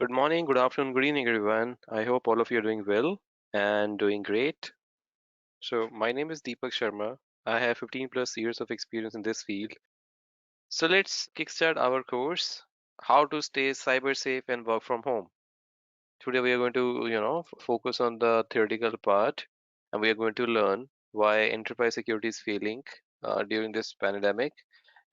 Good morning, good afternoon, good evening, everyone. I hope all of you are doing well and doing great. So, my name is Deepak Sharma. I have 15 plus years of experience in this field. So, let's kickstart our course, How to Stay Cyber Safe and Work from Home. Today, we are going to, focus on the theoretical part, and we are going to learn why enterprise security is failing during this pandemic,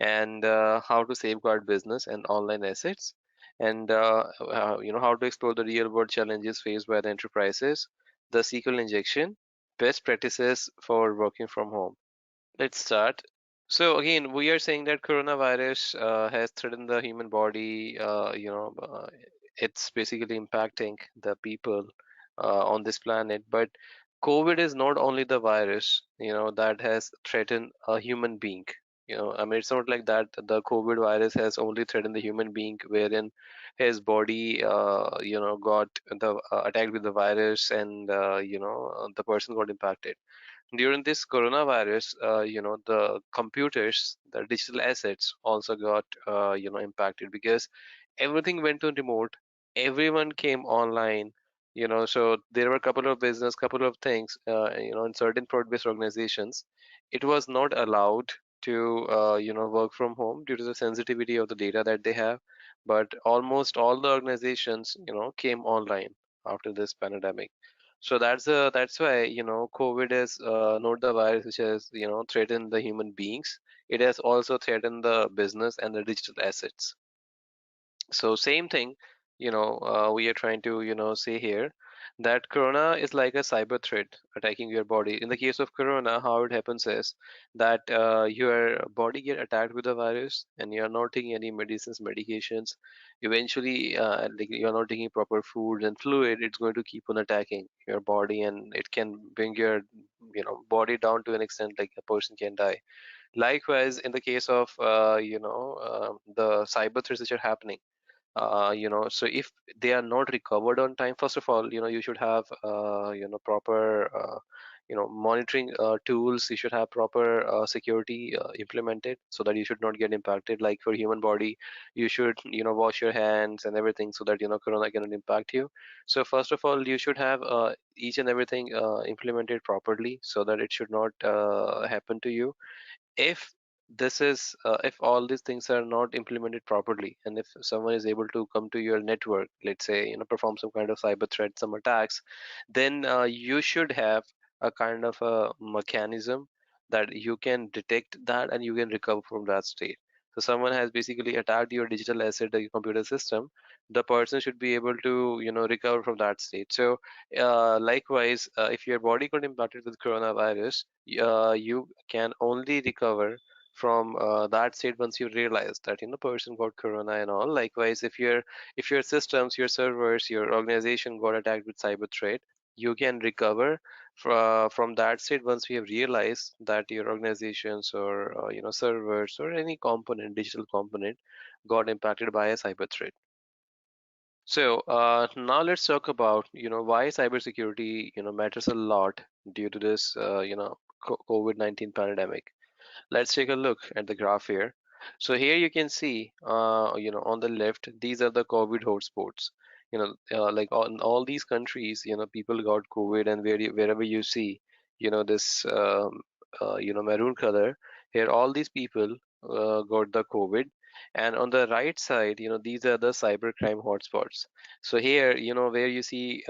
and how to safeguard business and online assets, and how to explore the real world challenges faced by the enterprises, the SQL injection, best practices for working from home. Let's start. So again, we are saying that coronavirus has threatened the human body. It's basically impacting the people on this planet. But COVID is not only the virus, that has threatened a human being. I mean, it's not like that the COVID virus has only threatened the human being, wherein his body, got the attacked with the virus, and the person got impacted during this coronavirus. The computers, the digital assets also got impacted because everything went to remote. Everyone came online. So there were a couple of business, couple of things, in certain product-based organizations it was not allowed to work from home due to the sensitivity of the data that they have. But almost all the organizations came online after this pandemic. So that's why COVID is not the virus which has threatened the human beings. It has also threatened the business and the digital assets. So same thing, we are trying to say here that corona is like a cyber threat attacking your body. In the case of corona, how it happens is that your body get attacked with the virus, and you are not taking any medicines, medications. Eventually, like you are not taking proper food and fluid, it's going to keep on attacking your body, and it can bring your body down to an extent like a person can die. Likewise, in the case of the cyber threats which are happening, so if they are not recovered on time, first of all, you should have proper monitoring tools. You should have proper security implemented so that you should not get impacted. Like for human body, you should wash your hands and everything so that corona cannot impact you. So first of all, you should have each and everything implemented properly so that it should not happen to you. If if all these things are not implemented properly, and if someone is able to come to your network, let's say perform some kind of cyber threat, some attacks, then you should have a kind of a mechanism that you can detect that and you can recover from that state. So someone has basically attacked your digital asset, your computer system, the person should be able to recover from that state. So likewise, if your body got impacted with coronavirus, you can only recover from that state once you realize that person got corona and all. Likewise, if your systems, your servers, your organization got attacked with cyber threat, you can recover from that state once we have realized that your organizations or servers or any component, digital component, got impacted by a cyber threat. So now let's talk about why cybersecurity matters a lot due to this COVID-19 pandemic. Let's take a look at the graph here. So here you can see on the left, these are the COVID hotspots. Like in all these countries, people got COVID, and wherever you see this maroon color here, all these people got the COVID. And on the right side, these are the cybercrime hotspots. So here, where you see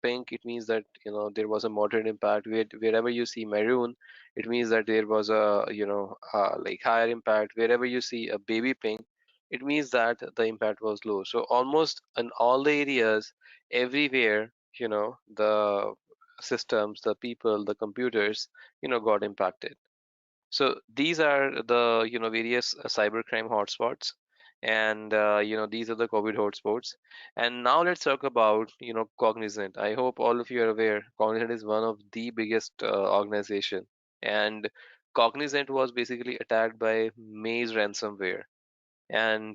pink, it means that there was a moderate impact. Wherever you see maroon, it means that there was a like higher impact. Wherever you see a baby pink, it means that the impact was low. So almost in all the areas, everywhere, the systems, the people, the computers got impacted. So these are the various cybercrime hotspots, and these are the COVID hotspots. And now let's talk about Cognizant. I hope all of you are aware. Cognizant is one of the biggest organization, and Cognizant was basically attacked by Maze ransomware. And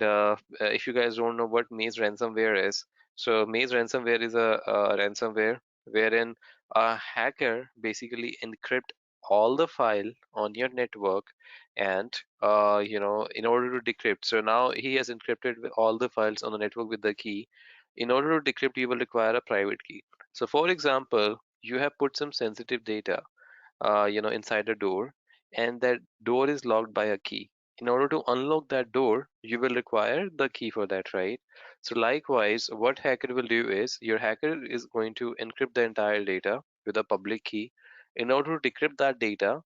if you guys don't know what Maze ransomware is, so Maze ransomware is a ransomware wherein a hacker basically encrypt all the file on your network, and in order to decrypt. So now he has encrypted all the files on the network with the key. In order to decrypt, you will require a private key. So, for example, you have put some sensitive data inside a door, and that door is locked by a key. In order to unlock that door, you will require the key for that, right? So likewise, what hacker will do is your hacker is going to encrypt the entire data with a public key. In order to decrypt that data,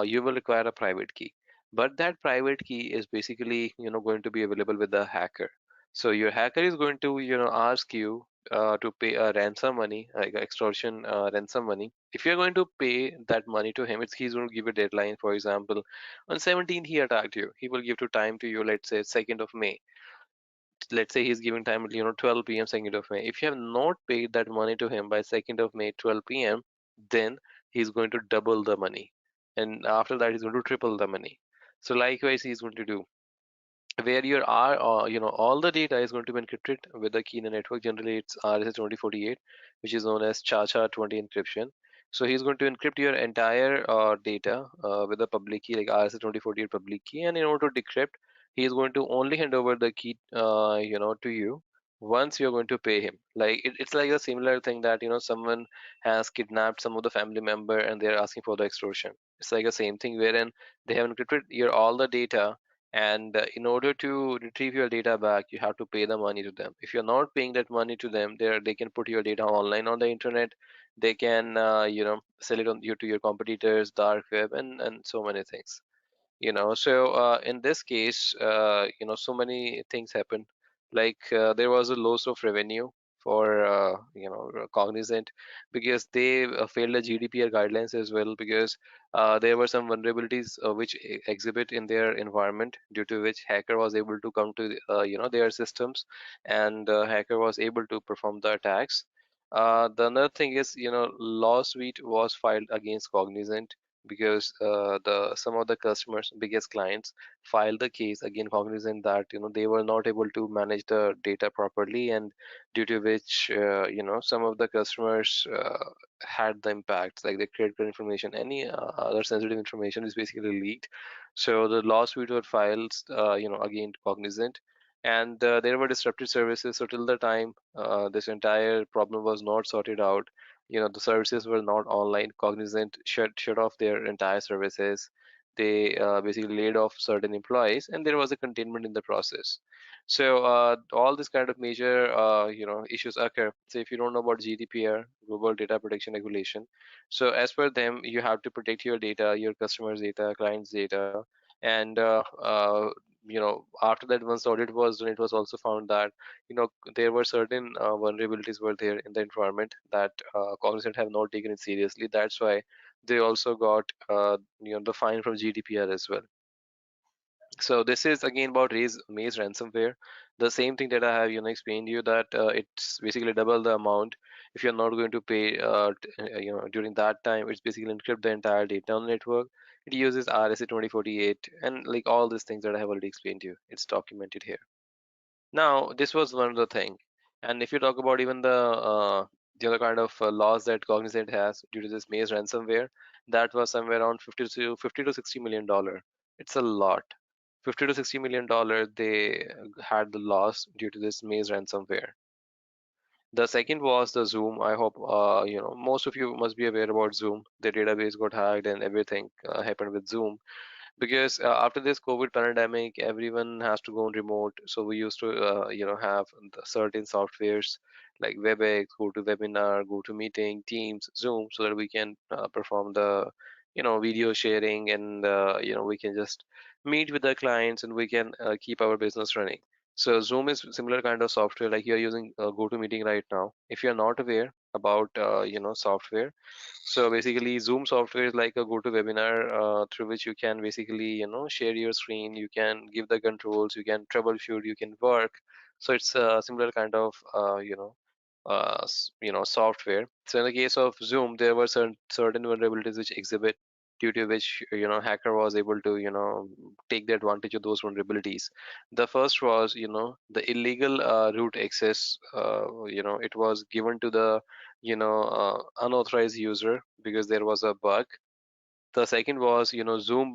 you will require a private key. But that private key is basically, going to be available with the hacker. So your hacker is going to, ask you to pay a ransom money, like extortion ransom money. If you're going to pay that money to him, he's going to give a deadline. For example, on 17th he attacked you. He will give to time to you, let's say 2nd of May. Let's say he's giving time, 12 p.m. 2nd of May. If you have not paid that money to him by 2nd of May, 12 p.m., then he's going to double the money, and after that he's going to triple the money. So likewise, he's going to do where your R, all the data is going to be encrypted with the key in the network. Generally, it's RSA-2048, which is known as CHA-20 encryption. So he's going to encrypt your entire data with a public key, like RSA-2048 public key. And in order to decrypt, he is going to only hand over the key, to you once you're going to pay him. Like it's like a similar thing that someone has kidnapped some of the family member and they're asking for the extortion. It's like the same thing wherein they have encrypted your all the data, and in order to retrieve your data back, you have to pay the money to them. If you're not paying that money to them, they can put your data online on the internet. They can sell it on you to your competitors, dark web, and so many things. So in this case, so many things happened. Like there was a loss of revenue for Cognizant, because they failed the GDPR guidelines as well, because there were some vulnerabilities which exhibit in their environment, due to which hacker was able to come to their systems, and hacker was able to perform the attacks. The another thing is, lawsuit was filed against Cognizant, because the some of the customers, biggest clients, filed the case against Cognizant that they were not able to manage the data properly, and due to which some of the customers had the impacts, like the credit card information, any other sensitive information is basically leaked. So the lawsuit were filed against Cognizant, and there were disrupted services. So till the time this entire problem was not sorted out, the services were not online. Cognizant shut off their entire services. They basically laid off certain employees, and there was a containment in the process. So all this kind of major issues occur. So if you don't know about GDPR, Global Data Protection Regulation, so as per them, you have to protect your data, your customers' data, clients' data, and after that, once the audit was done, it was also found that there were certain vulnerabilities were there in the environment that Cognizant have not taken it seriously. That's why they also got the fine from GDPR as well. So this is again about Maze ransomware. The same thing that I have explained to you, that it's basically double the amount. If you're not going to pay during that time, it's basically encrypt the entire data on the network. It uses RSA 2048 and like all these things that I have already explained to you. It's documented here. Now, this was one of the thing, and if you talk about even the other kind of laws that Cognizant has due to this Maze ransomware, that was somewhere around 50 to 60 million dollar. It's a lot. 50 to 60 million dollar they had the loss due to this Maze ransomware. The second was the Zoom. I hope most of you must be aware about Zoom. The database got hacked and everything happened with Zoom, because after this COVID pandemic, everyone has to go on remote. So we used to have the certain softwares like WebEx, GoToWebinar, GoToMeeting, Teams, Zoom, so that we can perform the video sharing, and we can just meet with the clients, and we can keep our business running. So Zoom is similar kind of software, like you're using GoToMeeting right now. If you're not aware about software, so basically, Zoom software is like a GoToWebinar through which you can basically, share your screen, you can give the controls, you can troubleshoot, you can work. So it's a similar kind of, software. So in the case of Zoom, there were certain vulnerabilities which exhibit, due to which, hacker was able to, take the advantage of those vulnerabilities. The first was, the illegal root access. It was given to the unauthorized user because there was a bug. The second was Zoom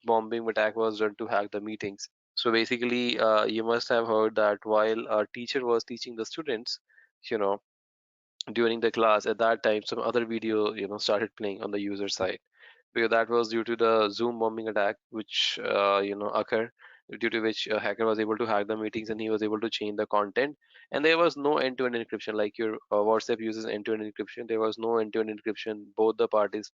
bombing attack was done to hack the meetings. So basically, you must have heard that while a teacher was teaching the students, you know, during the class, at that time some other video, started playing on the user side, because that was due to the Zoom bombing attack, which occurred, due to which a hacker was able to hack the meetings and he was able to change the content. And there was no end-to-end encryption like your WhatsApp uses end-to-end encryption. There was no end-to-end encryption. Both the parties,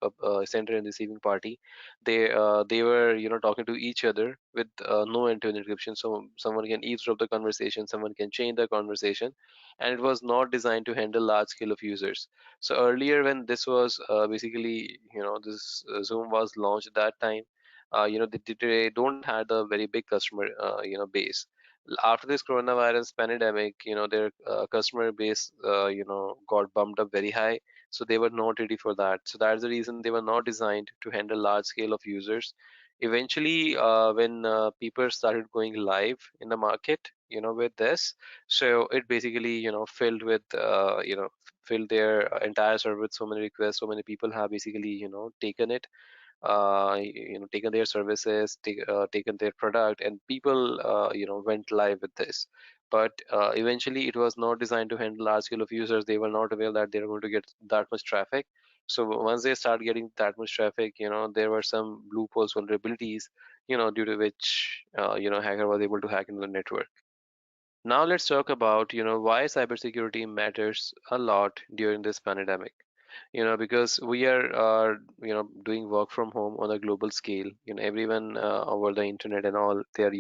sender and receiving party, they were talking to each other with no end-to-end encryption. So someone can eavesdrop the conversation, someone can change the conversation, and it was not designed to handle large scale of users. So earlier, when this was basically, this Zoom was launched at that time, they don't had a very big customer, base. After this coronavirus pandemic, their customer base, got bumped up very high. So they were not ready for that. So that's the reason they were not designed to handle large scale of users. Eventually, when people started going live in the market, with this, so it basically, filled with, filled their entire server with so many requests. So many people have basically, taken it, taken their services, taken their product, and people, went live with this. But eventually, it was not designed to handle large scale of users. They were not aware that they're going to get that much traffic. So once they start getting that much traffic, there were some loopholes, vulnerabilities, due to which, hacker was able to hack into the network. Now let's talk about, why cybersecurity matters a lot during this pandemic. Because we are, doing work from home on a global scale. Everyone over the internet and all, they are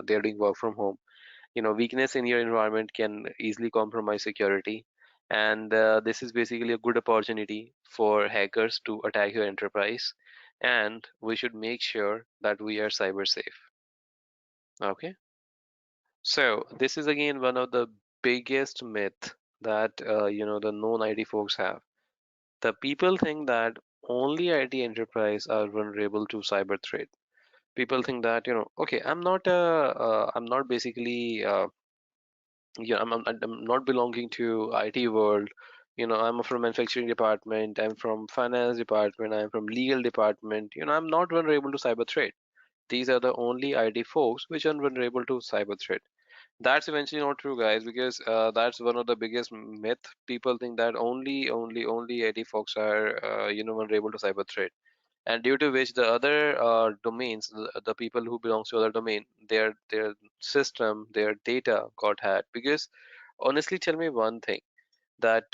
they're doing work from home. Weakness in your environment can easily compromise security, and this is basically a good opportunity for hackers to attack your enterprise. And we should make sure that we are cyber safe. Okay. So this is again one of the biggest myth that the known IT folks have. The people think that only IT enterprise are vulnerable to cyber threat. People think that, okay, I'm not basically, I'm not belonging to IT world. I'm from manufacturing department. I'm from finance department. I'm from legal department. I'm not vulnerable to cyber threat. These are the only IT folks which are vulnerable to cyber threat. That's eventually not true, guys, because that's one of the biggest myth. People think that only 80 folks are, vulnerable to cyber threat, and due to which the other domains, the people who belongs to other domain, their system, their data got hacked. Because honestly, tell me one thing, that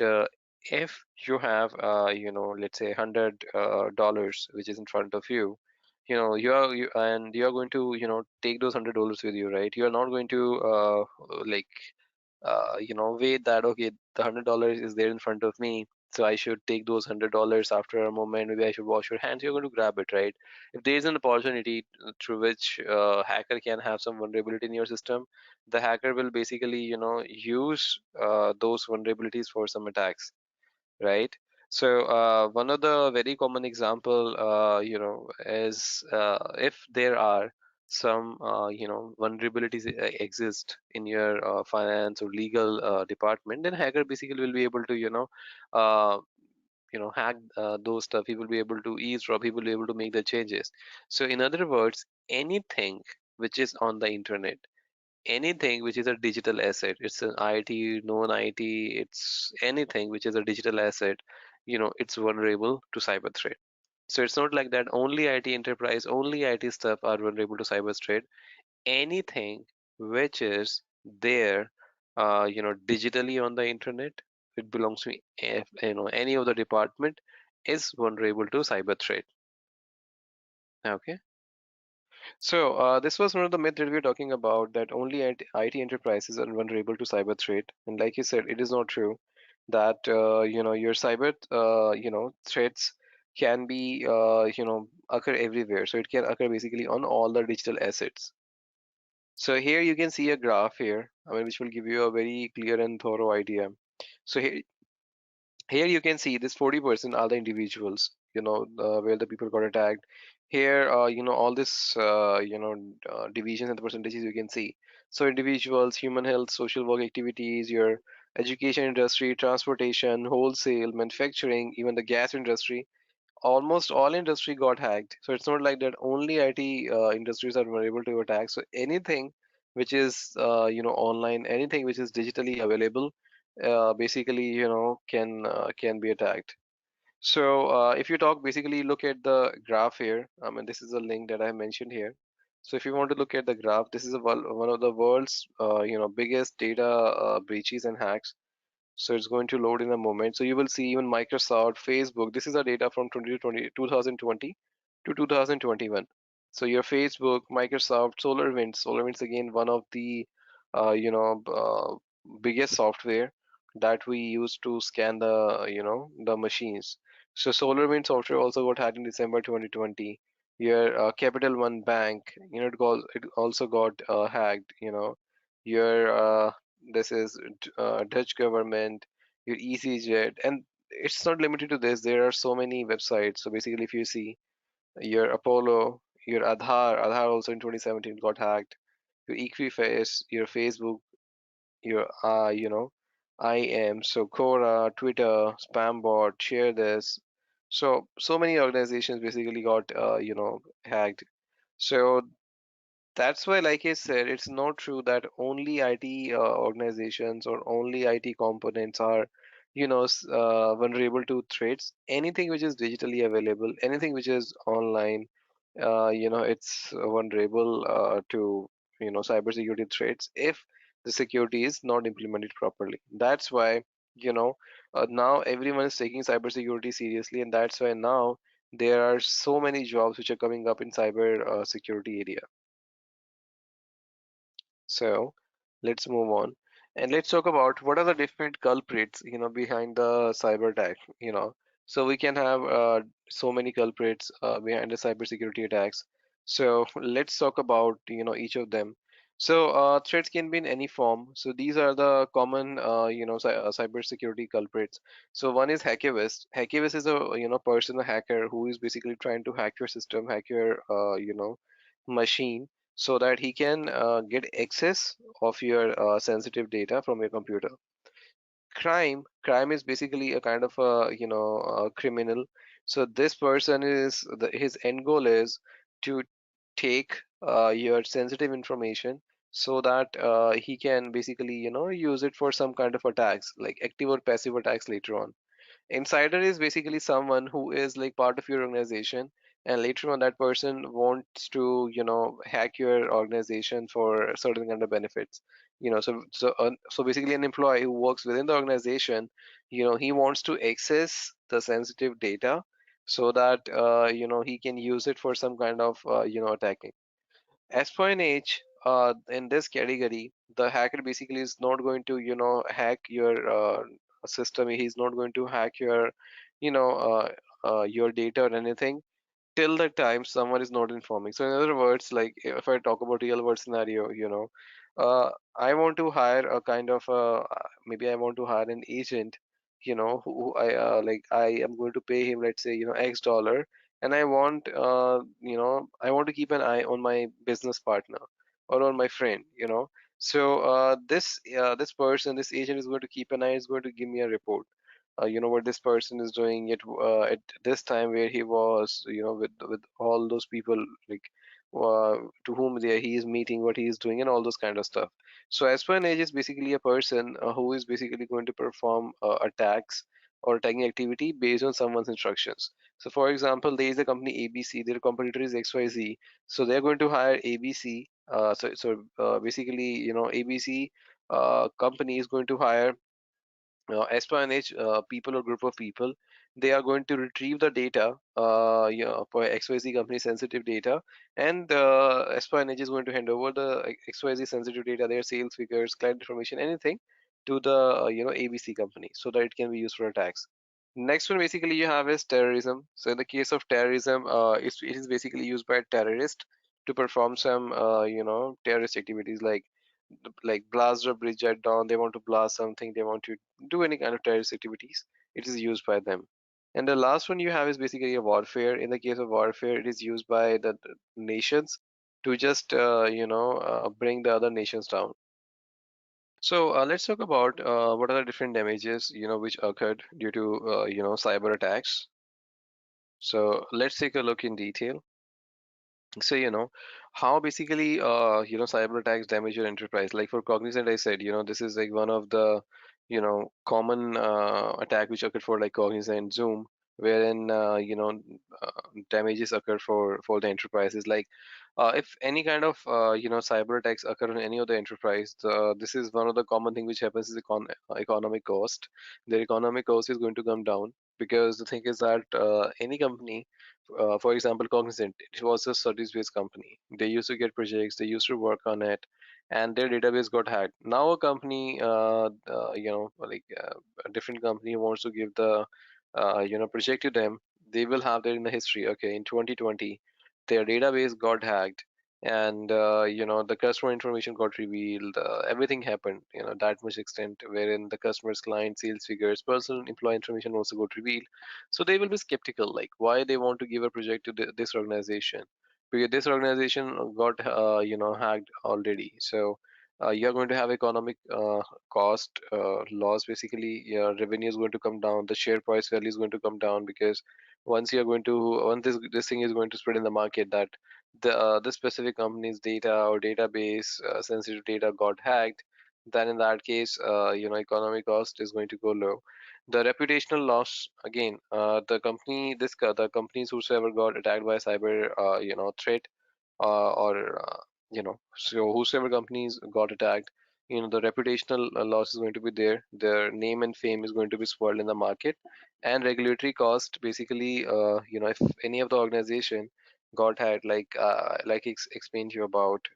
if you have, let's say $100, which is in front of you, and you are going to, take those $100 with you, right? You are not going to like wait that, okay, the $100 is there in front of me, so I should take those $100 after a moment. Maybe I should wash your hands. You're going to grab it, right? If there is an opportunity through which hacker can have some vulnerability in your system, the hacker will basically, use those vulnerabilities for some attacks, right? So one of the very common example, is if there are some, vulnerabilities exist in your finance or legal department, then hacker basically will be able to, uh, hack those stuff. He will be able to eavesdrop. He will be able to make the changes. So in other words, anything which is on the internet, anything which is a digital asset, it's an IT, known IT, it's anything which is a digital asset, it's vulnerable to cyber threat. So it's not like that only IT enterprise, only IT stuff are vulnerable to cyber threat. Anything which is there, digitally on the internet, it belongs to, any of the department, is vulnerable to cyber threat. Okay. So this was one of the myths that we were talking about, that only IT enterprises are vulnerable to cyber threat. And like you said, it is not true that your cyber threats can be occur everywhere. So it can occur basically on all the digital assets. So here you can see a graph here, I mean, which will give you a very clear and thorough idea. So here you can see this 40% are the individuals, where the people got attacked. Here, all this, divisions and the percentages you can see. So individuals, human health, social work activities, your education industry, transportation, wholesale, manufacturing, even the gas industry. almost all industry got hacked. So it's not like that only IT industries are vulnerable to attack. So anything which is online, anything which is digitally available, basically can be attacked. So if you talk basically look at the graph here. I mean this is a link that I mentioned here. So if you want to look at the graph, this is one of the world's biggest data breaches and hacks. So it's going to load in a moment. So you will see even Microsoft, Facebook. This is the data from 2020 to 2021. So your Facebook, Microsoft, SolarWinds again one of the biggest software that we use to scan the machines. So SolarWinds software also got hacked in December 2020. Your Capital One Bank, it also got hacked. Your this is Dutch government, your EasyJet, and it's not limited to this. There are so many websites. So basically, if you see your Apollo, your Aadhaar also in 2017 got hacked. Your Equifax, your Facebook, your IM, so Quora, Twitter, Spambot, Share This. So many organizations basically got hacked. So that's why, like I said, it's not true that only IT organizations or only IT components are, vulnerable to threats. Anything which is digitally available, anything which is online, it's vulnerable to, cybersecurity threats if the security is not implemented properly. That's why, now everyone is taking cybersecurity seriously, and that's why now there are so many jobs which are coming up in cyber security area. So let's move on and let's talk about what are the different culprits, behind the cyber attack, So we can have so many culprits behind the cybersecurity attacks. So let's talk about, each of them. So threats can be in any form. So these are the common, cybersecurity culprits. So one is hacktivist. Hacktivist is a, person, a hacker who is basically trying to hack your system, hack your, machine so that he can get access of your sensitive data from your computer. Crime is basically a kind of a criminal. So this person his end goal is to take your sensitive information so that he can basically use it for some kind of attacks like active or passive attacks later on. Insider is basically someone who is like part of your organization, and later on that person wants to, hack your organization for certain kind of benefits. So basically an employee who works within the organization, he wants to access the sensitive data so that he can use it for some kind of attacking. Espionage, in this category, the hacker basically is not going to, hack your system. He's not going to hack your, your data or anything till the time someone is not informing. So in other words, like if I talk about real world scenario, I want to hire a kind of maybe I want to hire an agent, who I like I am going to pay him, let's say, X dollar, and I want to keep an eye on my business partner or on my friend, So this person, this agent is going to keep an eye, is going to give me a report, what this person is doing at this time where he was, with all those people, like to whom he is meeting, what he is doing, and all those kind of stuff. So espionage is basically a person who is basically going to perform attacks or attacking activity based on someone's instructions. So for example, there is a company ABC, their competitor is XYZ, so they're going to hire ABC. Basically, ABC company is going to hire espionage people or group of people. They are going to retrieve the data, for XYZ company sensitive data, and espionage is going to hand over the XYZ sensitive data, their sales figures, client information, anything, to the ABC company so that it can be used for attacks. Next one basically you have is terrorism. So in the case of terrorism, it is basically used by terrorists to perform some terrorist activities like blast a bridge at dawn. They want to blast something, they want to do any kind of terrorist activities. It is used by them. And the last one you have is basically a warfare. In the case of warfare, it is used by the nations to just bring the other nations down. So let's talk about what are the different damages which occurred due to cyber attacks. So let's take a look in detail. So, how basically, cyber attacks damage your enterprise. Like for Cognizant, I said, this is like one of the, common attack which occurred for like Cognizant, Zoom, wherein, damages occur for the enterprises. Like, if any kind of, cyber attacks occur on any of the enterprise, this is one of the common thing which happens is economic cost. Their economic cost is going to come down because the thing is that any company for example, Cognizant, it was a service-based company. They used to get projects, they used to work on it, and their database got hacked. Now a company, a different company wants to give the, project to them. They will have that in the history. Okay, in 2020, their database got hacked, and the customer information got revealed. Everything happened, that much extent, wherein the customer's client sales figures, personal employee information also got revealed. So they will be skeptical, like why they want to give a project to this organization, because this organization got hacked already. So you're going to have economic cost loss. Basically, your revenue is going to come down, the share price value is going to come down, because once this thing is going to spread in the market that the specific company's data or database sensitive data got hacked, then in that case economic cost is going to go low. The reputational loss, again, the companies whosoever got attacked by cyber threat, or so whosoever companies got attacked, the reputational loss is going to be there. Their name and fame is going to be spoiled in the market. And regulatory cost, basically, if any of the organization got hacked, like explained to you about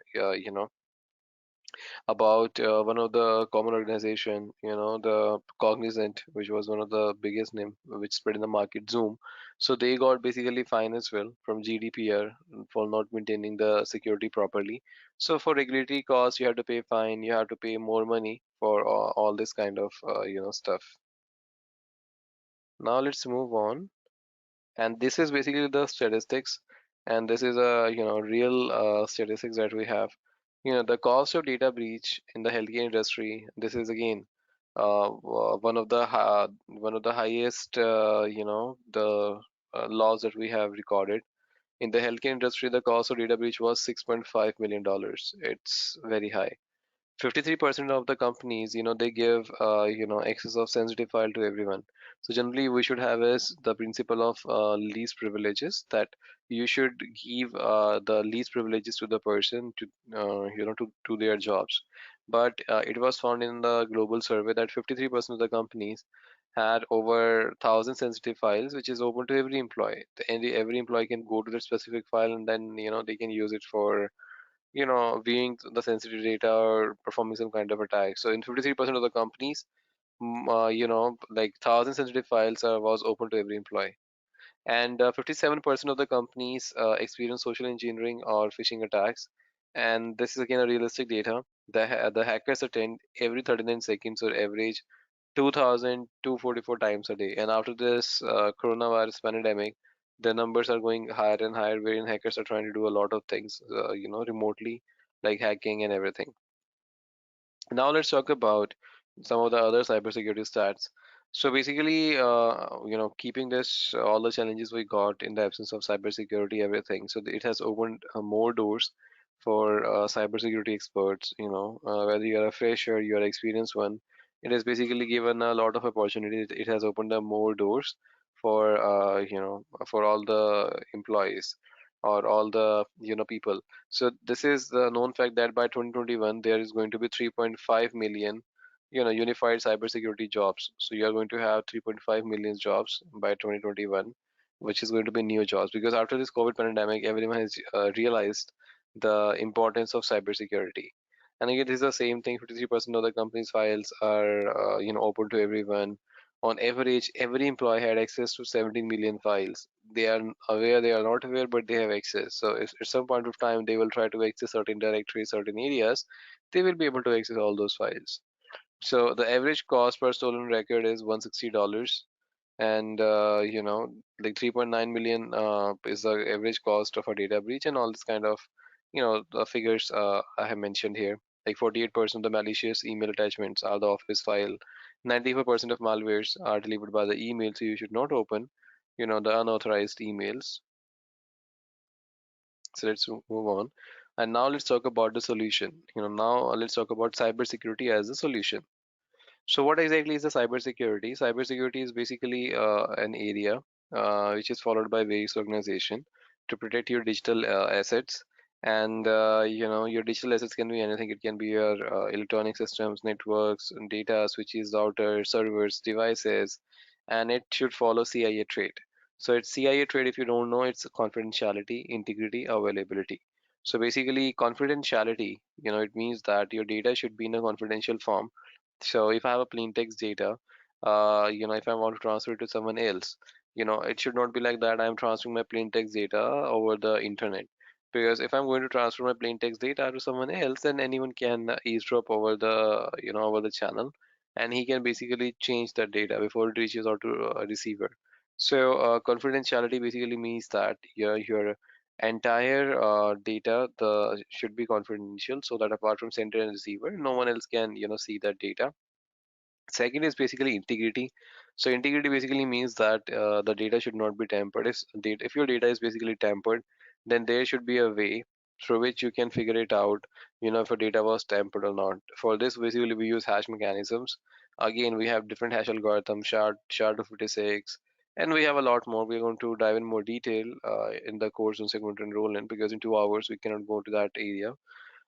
one of the common organization, the Cognizant, which was one of the biggest name which spread in the market, Zoom. So they got basically fine as well from GDPR for not maintaining the security properly. So for regulatory costs, you have to pay fine, you have to pay more money for all this kind of stuff. Now let's move on. And this is basically the statistics, and this is a real statistics that we have. The cost of data breach in the healthcare industry, this is again one of the highest the laws that we have recorded. In the healthcare industry, the cost of data breach was $6.5 million. It's very high. 53% of the companies, they give access of sensitive file to everyone. So generally we should have is the principle of least privileges, that you should give the least privileges to the person to to their jobs. But it was found in the global survey that 53% of the companies had over 1,000 sensitive files, which is open to every employee. And every employee can go to the specific file, and then they can use it for viewing the sensitive data or performing some kind of attack. So in 53% of the companies, like 1,000 sensitive files was open to every employee. And 57% of the companies experience social engineering or phishing attacks. And this is again a realistic data. The hackers attend every 39 seconds or average 2,244 times a day. And after this coronavirus pandemic, the numbers are going higher and higher, wherein hackers are trying to do a lot of things, remotely, like hacking and everything. Now let's talk about some of the other cybersecurity stats. So basically, keeping this all the challenges we got in the absence of cybersecurity, everything. So it has opened more doors for cybersecurity experts. Whether you are a fresher, you are an experienced one, it has basically given a lot of opportunities. It has opened up more doors for for all the employees or all the people. So this is the known fact that by 2021 there is going to be 3.5 million, unified cybersecurity jobs. So you are going to have 3.5 million jobs by 2021, which is going to be new jobs, because after this COVID pandemic, everyone has realized the importance of cybersecurity. And again, this is the same thing. 53% of the company's files are, open to everyone. On average, every employee had access to 17 million files. They are aware, they are not aware, but they have access. So if at some point of time they will try to access certain directories, certain areas, they will be able to access all those files. So the average cost per stolen record is $160, and like 3.9 million is the average cost of a data breach, and all this kind of the figures I have mentioned here. Like 48% of the malicious email attachments are the office file. 94% of malwares are delivered by the email, so you should not open. the unauthorized emails. So let's move on. And now let's talk about the solution. Now let's talk about cybersecurity as a solution. So what exactly is the cybersecurity? Cybersecurity is basically an area which is followed by various organizations to protect your digital assets. And your digital assets can be anything. It can be your electronic systems, networks, data, switches, routers, servers, devices, and it should follow CIA trade. So it's CIA trade. If you don't know, it's confidentiality, integrity, availability. So basically, confidentiality, it means that your data should be in a confidential form. So if I have a plain text data, if I want to transfer it to someone else, it should not be like that I'm transferring my plain text data over the internet. Because if I'm going to transfer my plain text data to someone else, then anyone can eavesdrop over over the channel, and he can basically change that data before it reaches out to a receiver. So confidentiality basically means that your entire data the should be confidential, so that apart from sender and receiver, no one else can see that data. Second is basically integrity. So integrity basically means that the data should not be tampered. If your data is basically tampered, then there should be a way through which you can figure it out, if your data was tampered or not. For this, basically we use hash mechanisms. Again, we have different hash algorithms, SHA-256, and we have a lot more. We're going to dive in more detail in the course once we're going to enroll in, because in 2 hours we cannot go to that area.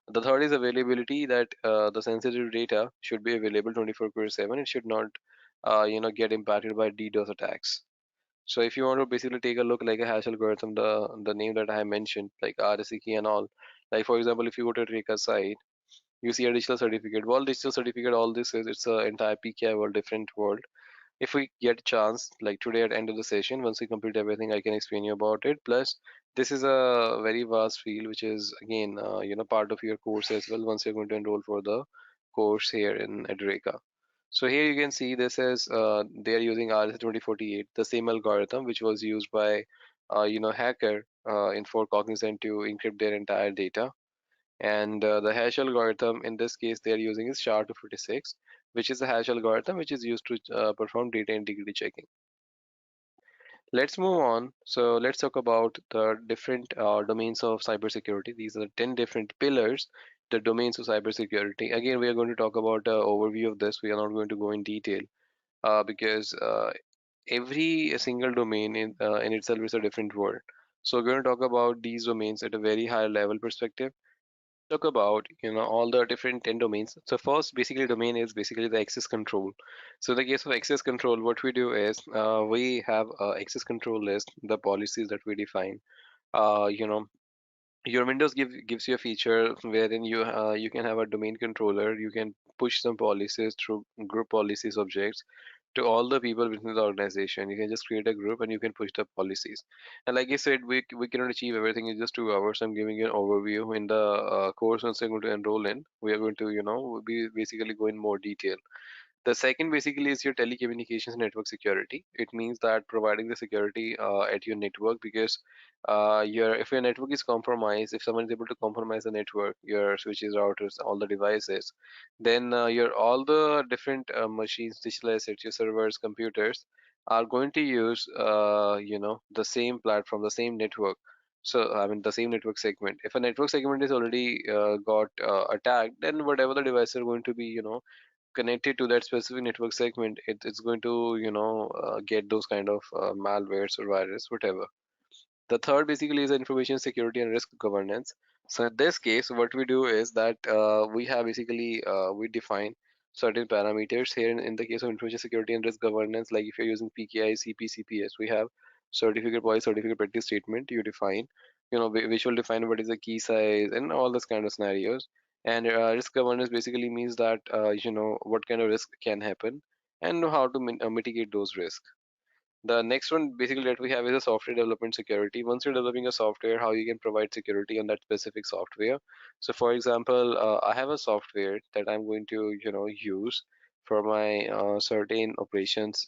The third is availability, that the sensitive data should be available 24/7. It should not, get impacted by DDoS attacks. So if you want to basically take a look like a hash algorithm, the name that I mentioned, like RSA and all, like for example, if you go to Edureka site, you see a digital certificate. Well, digital certificate, all this is, it's an entire PKI world, different world. If we get a chance, like today at the end of the session, once we complete everything, I can explain you about it. Plus, this is a very vast field, which is again, part of your course as well, once you're going to enroll for the course here in Edureka. So here you can see this is they are using RS-2048, the same algorithm which was used by hacker in for Cognizant to encrypt their entire data. And the hash algorithm in this case they are using is SHA-256, which is a hash algorithm which is used to perform data integrity checking. Let's move on. So let's talk about the different domains of cybersecurity. These are 10 different pillars, the domains of cybersecurity. Again, we are going to talk about an overview of this. We are not going to go in detail because every single domain in itself is a different world. So we're going to talk about these domains at a very high level perspective. Talk about all the different 10 domains. So first basically domain is basically the access control. So in the case of access control, what we do is we have access control list, the policies that we define. uh, you know your Windows gives you a feature wherein you can have a domain controller. You can push some policies through group policies objects to all the people within the organization. You can just create a group and you can push the policies. And like I said, we cannot achieve everything in just 2 hours. I'm giving you an overview. In the course once you're going to enroll in, we are going to be basically go in more detail. The second basically is your telecommunications network security. It means that providing the security at your network, because your if your network is compromised, if someone is able to compromise the network, your switches, routers, all the devices, then your all the different machines, digital assets, your servers, computers are going to use the same platform, the same network. So I mean the same network segment. If a network segment is already got attacked, then whatever the devices are going to be connected to that specific network segment, it's going to get those kind of malwares or virus, whatever. The third basically is information security and risk governance. So in this case, what we do is that we have basically we define certain parameters here in the case of information security and risk governance. Like if you're using PKI, CP, CPS, we have certificate policy, certificate practice statement. You define, which will define what is the key size and all this kind of scenarios. And risk governance basically means that what kind of risk can happen and how to mitigate those risks. The next one basically that we have is a software development security. Once you're developing a software, how you can provide security on that specific software. So for example, I have a software that I'm going to use for my certain operations,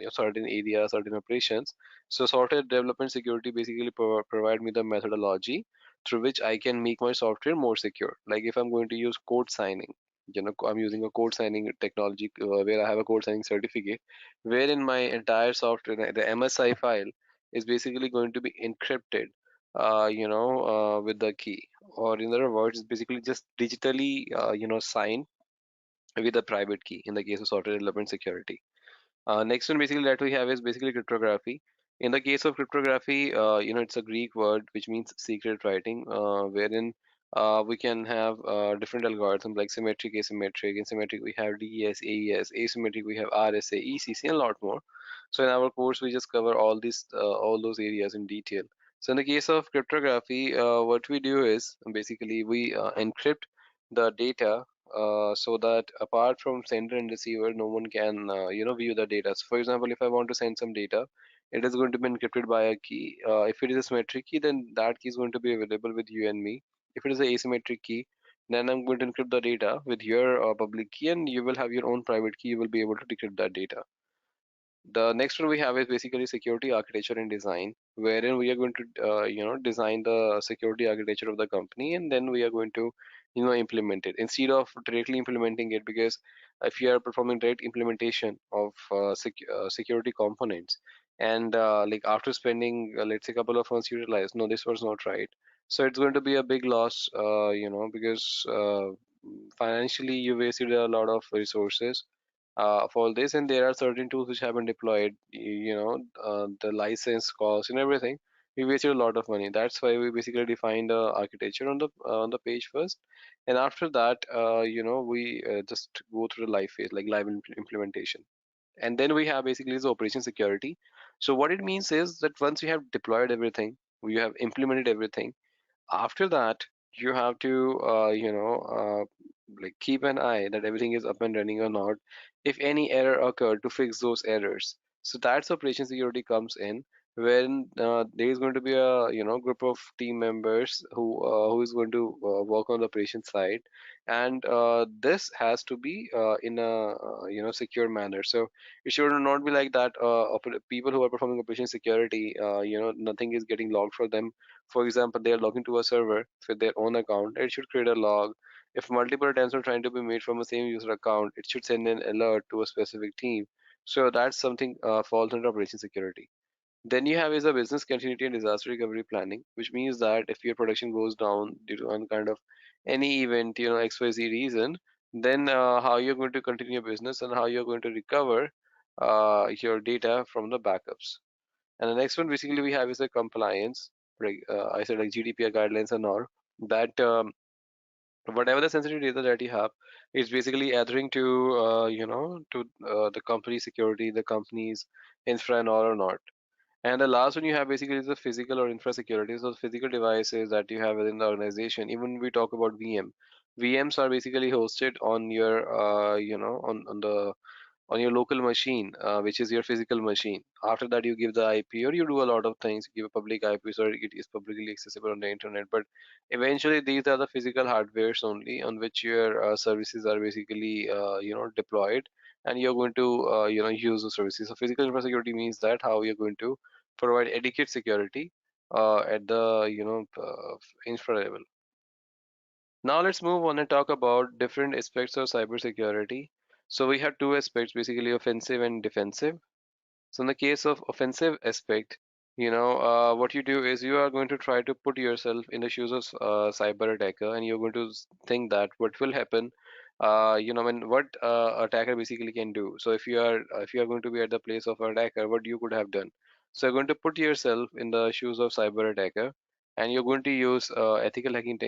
certain areas, certain operations. So software development security basically provide me the methodology through which I can make my software more secure. Like if I'm going to use code signing, I'm using a code signing technology where I have a code signing certificate, wherein my entire software, the MSI file, is basically going to be encrypted, with the key, or in other words, it's basically just digitally, signed with a private key in the case of software development security. Next one basically that we have is basically cryptography. In the case of cryptography, it's a Greek word which means secret writing, wherein we can have different algorithms like symmetric, asymmetric. In symmetric, we have DES, AES. Asymmetric, we have RSA, ECC, and a lot more. So in our course, we just cover all those areas in detail. So in the case of cryptography, what we do is basically we encrypt the data so that apart from sender and receiver, no one can view the data. So for example, if I want to send some data, it is going to be encrypted by a key. If it is a symmetric key, then that key is going to be available with you and me. If it is an asymmetric key, then I'm going to encrypt the data with your public key, and you will have your own private key. You will be able to decrypt that data. The next one we have is basically security architecture and design, wherein we are going to design the security architecture of the company, and then we are going to implement it instead of directly implementing it. Because if you are performing direct implementation of security components, and like after spending let's say a couple of months, you realize no, this was not right, so it's going to be a big loss, because financially you wasted a lot of resources for this, and there are certain tools which have been deployed, the license cost and everything. We wasted a lot of money. That's why we basically defined the architecture on the page first, and after that, we just go through the live phase, like live implementation. And then we have basically the operation security. So what it means is that once you have deployed everything, you have implemented everything, after that you have to like keep an eye that everything is up and running or not. If any error occurred, to fix those errors. So that's operation security comes in, when there is going to be a group of team members who is going to work on the operation side, and this has to be in a secure manner. So it should not be like that people who are performing operation security, nothing is getting logged for them. For example, they are logging to a server with their own account, it should create a log. If multiple attempts are trying to be made from the same user account, it should send an alert to a specific team. So that's something falls under operation security. Then you have is a business continuity and disaster recovery planning, which means that if your production goes down due to one kind of any event, XYZ reason, then how you're going to continue your business and how you're going to recover your data from the backups. And the next one basically we have is a compliance. Like I said, like GDPR guidelines and all that. Whatever the sensitive data that you have, it's basically adhering to the company security, the company's infra and all or not. And the last one you have basically is the physical or infra security. So physical devices that you have within the organization. Even we talk about VMs are basically hosted on your on the on your local machine, which is your physical machine. After that, you give the IP, or you do a lot of things. You give a public IP, so it is publicly accessible on the internet. But eventually, these are the physical hardwares only on which your services are basically, deployed, and you're going to, use the services. So physical infrastructure means that how you're going to provide adequate security at the, infra level. Now let's move on and talk about different aspects of cybersecurity. So we have two aspects, basically offensive and defensive. So in the case of offensive aspect, what you do is you are going to try to put yourself in the shoes of cyber attacker, and you're going to think that what will happen, when what attacker basically can do. So if you are going to be at the place of an attacker, what you could have done. So you're going to put yourself in the shoes of cyber attacker, and you're going to use ethical hacking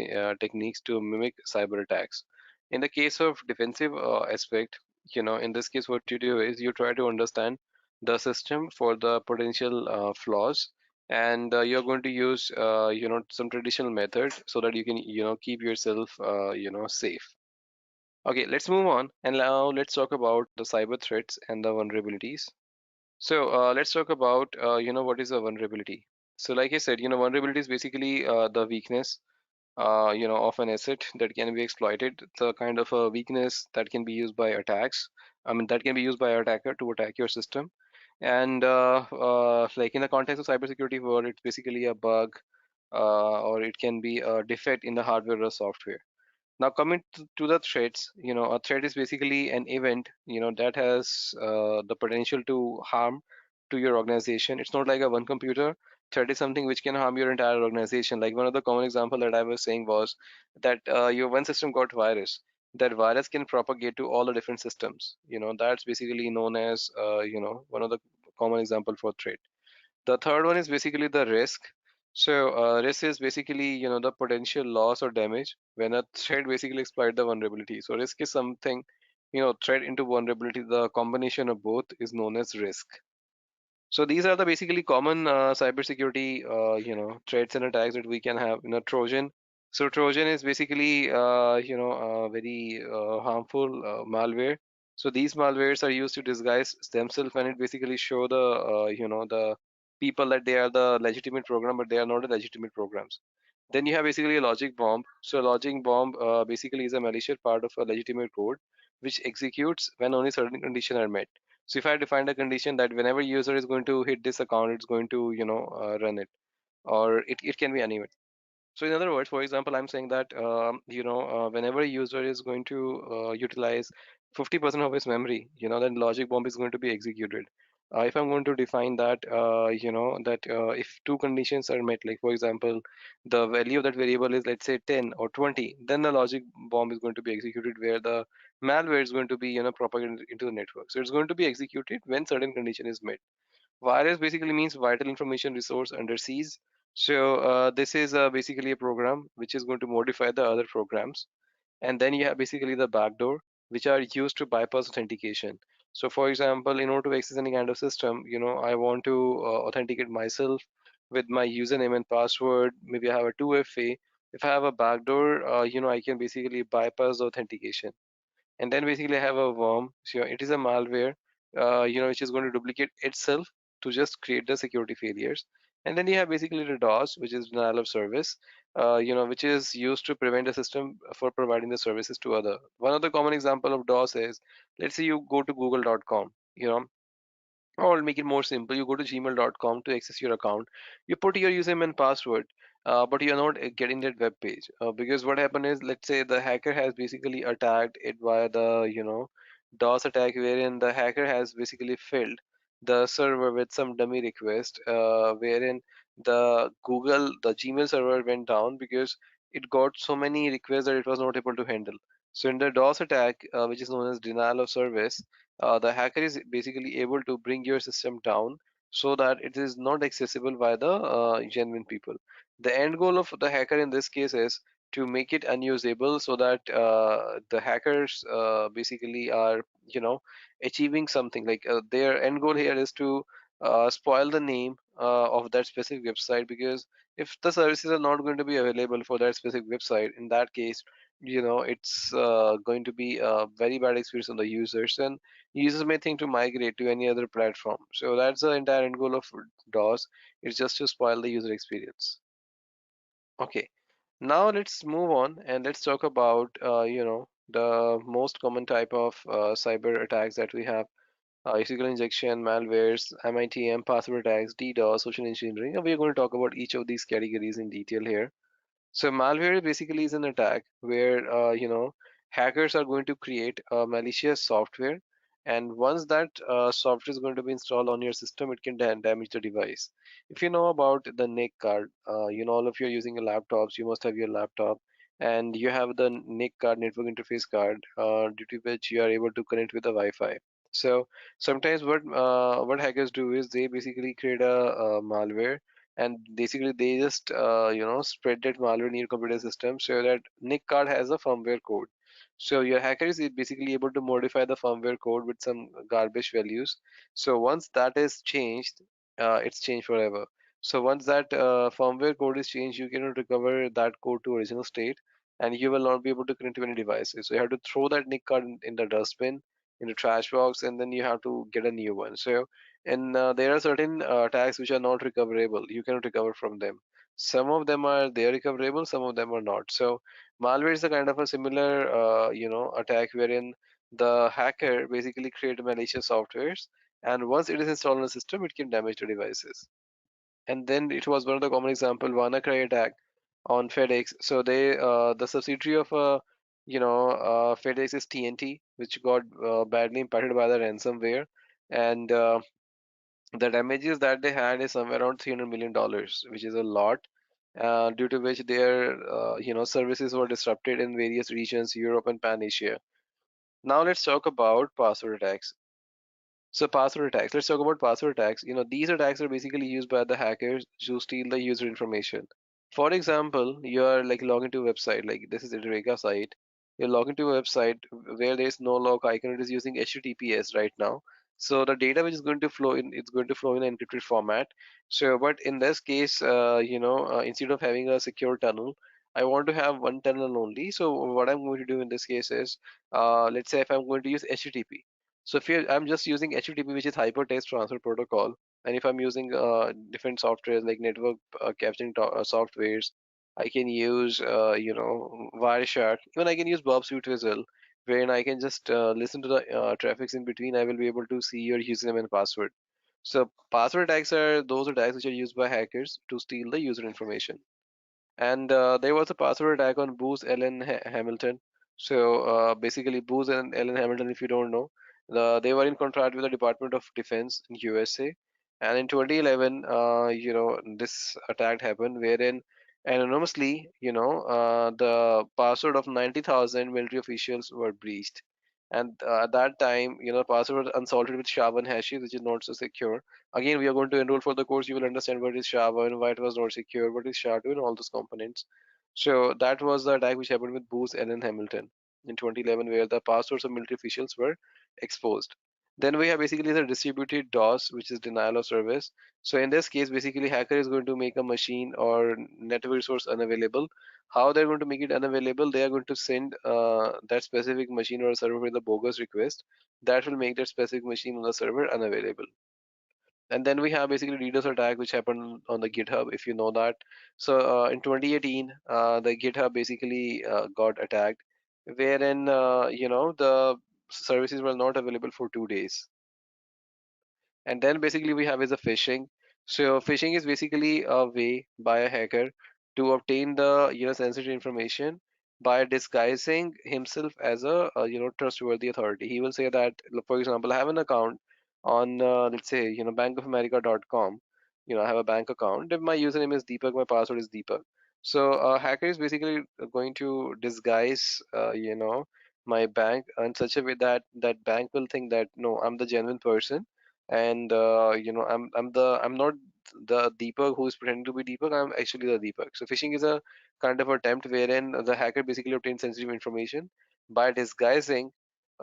techniques to mimic cyber attacks. In the case of defensive aspect, in this case, what you do is you try to understand the system for the potential flaws, and you're going to use some traditional method so that you can keep yourself safe. Okay, let's move on, and now let's talk about the cyber threats and the vulnerabilities. So let's talk about what is a vulnerability. So like I said, vulnerability is basically the weakness of an asset that can be exploited, the kind of a weakness that can be used by attacks. I mean, that can be used by an attacker to attack your system. And like in the context of cybersecurity world, it's basically a bug, or it can be a defect in the hardware or software. Now coming to the threats, a threat is basically an event, that has the potential to harm to your organization. It's not like a one computer. Threat is something which can harm your entire organization. Like one of the common example that I was saying was that your one system got virus. That virus can propagate to all the different systems. That's basically known as, one of the common example for threat. The third one is basically the risk. So risk is basically the potential loss or damage when a threat basically exploit the vulnerability. So risk is something threat into vulnerability. The combination of both is known as risk. So these are the basically common cybersecurity, threats and attacks that we can have. Trojan. So Trojan is basically, very harmful malware. So these malwares are used to disguise themselves, and it basically show the, the people that they are the legitimate program, but they are not the legitimate programs. Then you have basically a logic bomb. So a logic bomb basically is a malicious part of a legitimate code, which executes when only certain conditions are met. So if I define a condition that whenever user is going to hit this account, it's going to, run it, or it can be anyone. So in other words, for example, I'm saying that, whenever a user is going to utilize 50% of his memory, then logic bomb is going to be executed. If I'm going to define that, that if two conditions are met, like for example, the value of that variable is, let's say, 10 or 20, then the logic bomb is going to be executed where the malware is going to be, propagated into the network. So it's going to be executed when certain condition is met. Virus basically means vital information resource under siege. So this is basically a program which is going to modify the other programs. And then you have basically the backdoor, which are used to bypass authentication. So for example, in order to access any kind of system, I want to authenticate myself with my username and password. Maybe I have a 2FA. If I have a backdoor, I can basically bypass the authentication. And then basically I have a worm. So it is a malware, which is going to duplicate itself to just create the security failures. And then you have basically the DOS, which is denial of service, which is used to prevent the system for providing the services to other. One of the common example of DOS is, let's say you go to google.com, or I'll make it more simple. You go to gmail.com to access your account. You put your username and password, but you're not getting that web page because what happened is, let's say the hacker has basically attacked it via the, DOS attack, wherein the hacker has basically filled the server with some dummy request, wherein the Gmail server went down because it got so many requests that it was not able to handle. So in the DOS attack, which is known as denial of service, the hacker is basically able to bring your system down so that it is not accessible by the genuine people. The end goal of the hacker in this case is to make it unusable so that the hackers basically are, achieving something like their end goal here is to spoil the name of that specific website, because if the services are not going to be available for that specific website, in that case, it's going to be a very bad experience on the users, and users may think to migrate to any other platform. So that's the entire end goal of DOS. It's just to spoil the user experience. Okay, now let's move on and let's talk about the most common type of cyber attacks that we have. Physical injection, malwares, MITM, password attacks, DDoS, social engineering. And we're going to talk about each of these categories in detail here. So malware basically is an attack where hackers are going to create malicious software, and once that software is going to be installed on your system, it can damage the device. If you know about the NIC card, all of you are using a laptops, you must have your laptop, and you have the NIC card, network interface card, due to which you are able to connect with the Wi-Fi. So sometimes what hackers do is they basically create a malware, and basically they just spread that malware in your computer system so that NIC card has a firmware code. So your hacker is basically able to modify the firmware code with some garbage values. So once that is changed, it's changed forever. So once that firmware code is changed, you cannot recover that code to original state, and you will not be able to connect to any devices. So you have to throw that NIC card in the dustbin, in the trash box, and then you have to get a new one. So and there are certain tags which are not recoverable. You cannot recover from them. Some of them are they are recoverable, some of them are not. So malware is a kind of a similar attack wherein the hacker basically create malicious softwares, and once it is installed on the system, it can damage the devices. And then it was one of the common example, WannaCry attack on FedEx. So they the subsidiary of a FedEx's TNT, which got badly impacted by the ransomware, and the damages that they had is somewhere around $300 million, which is a lot, due to which their services were disrupted in various regions, Europe and Pan Asia. Now let's talk about password attacks. So password attacks. Let's talk about password attacks. These attacks are basically used by the hackers to steal the user information. For example, you are like logging to a website, like this is Edureka site. You're logging to a website where there's no log icon. It is using HTTPS right now. So the data which is going to flow in, it's going to flow in an encrypted format. So, but in this case, instead of having a secure tunnel, I want to have one tunnel only. So what I'm going to do in this case is, let's say if I'm going to use HTTP. So if I'm just using HTTP, which is Hypertext Transfer Protocol, and if I'm using different softwares like network capturing softwares, I can use Wireshark. Even I can use Bob Suite as well, wherein I can just listen to the traffics in between. I will be able to see your username and password. So password attacks are those attacks which are used by hackers to steal the user information. And there was a password attack on Booz Allen Hamilton. So basically, Booz and Allen Hamilton, if you don't know, they were in contract with the Department of Defense in USA. And in 2011, this attack happened, wherein anonymously, the password of 90,000 military officials were breached. And at that time, password was unsalted with SHA-1 hashes, which is not so secure. Again, we are going to enroll for the course. You will understand what is SHA-1, why it was not secure, what is SHA-2, and all those components. So that was the attack which happened with Booz Allen Hamilton in 2011, where the passwords of military officials were exposed. Then we have basically the distributed DOS, which is denial of service. So in this case, basically hacker is going to make a machine or network resource unavailable. How they're going to make it unavailable? They are going to send that specific machine or server with a bogus request that will make that specific machine on the server unavailable. And then we have basically DDoS attack, which happened on the GitHub, if you know that. So in 2018, the GitHub basically got attacked, wherein the services were not available for 2 days. And then basically we have is a phishing. So phishing is basically a way by a hacker to obtain the sensitive information by disguising himself as a, trustworthy authority. He will say that, for example, I have an account on let's say bankofamerica.com. I have a bank account. If my username is Deepak, my password is Deepak. So a hacker is basically going to disguise my bank in such a way that that bank will think that no, I'm the genuine person, and I'm not the Deepak who is pretending to be Deepak. I'm actually the Deepak. So phishing is a kind of attempt wherein the hacker basically obtains sensitive information by disguising,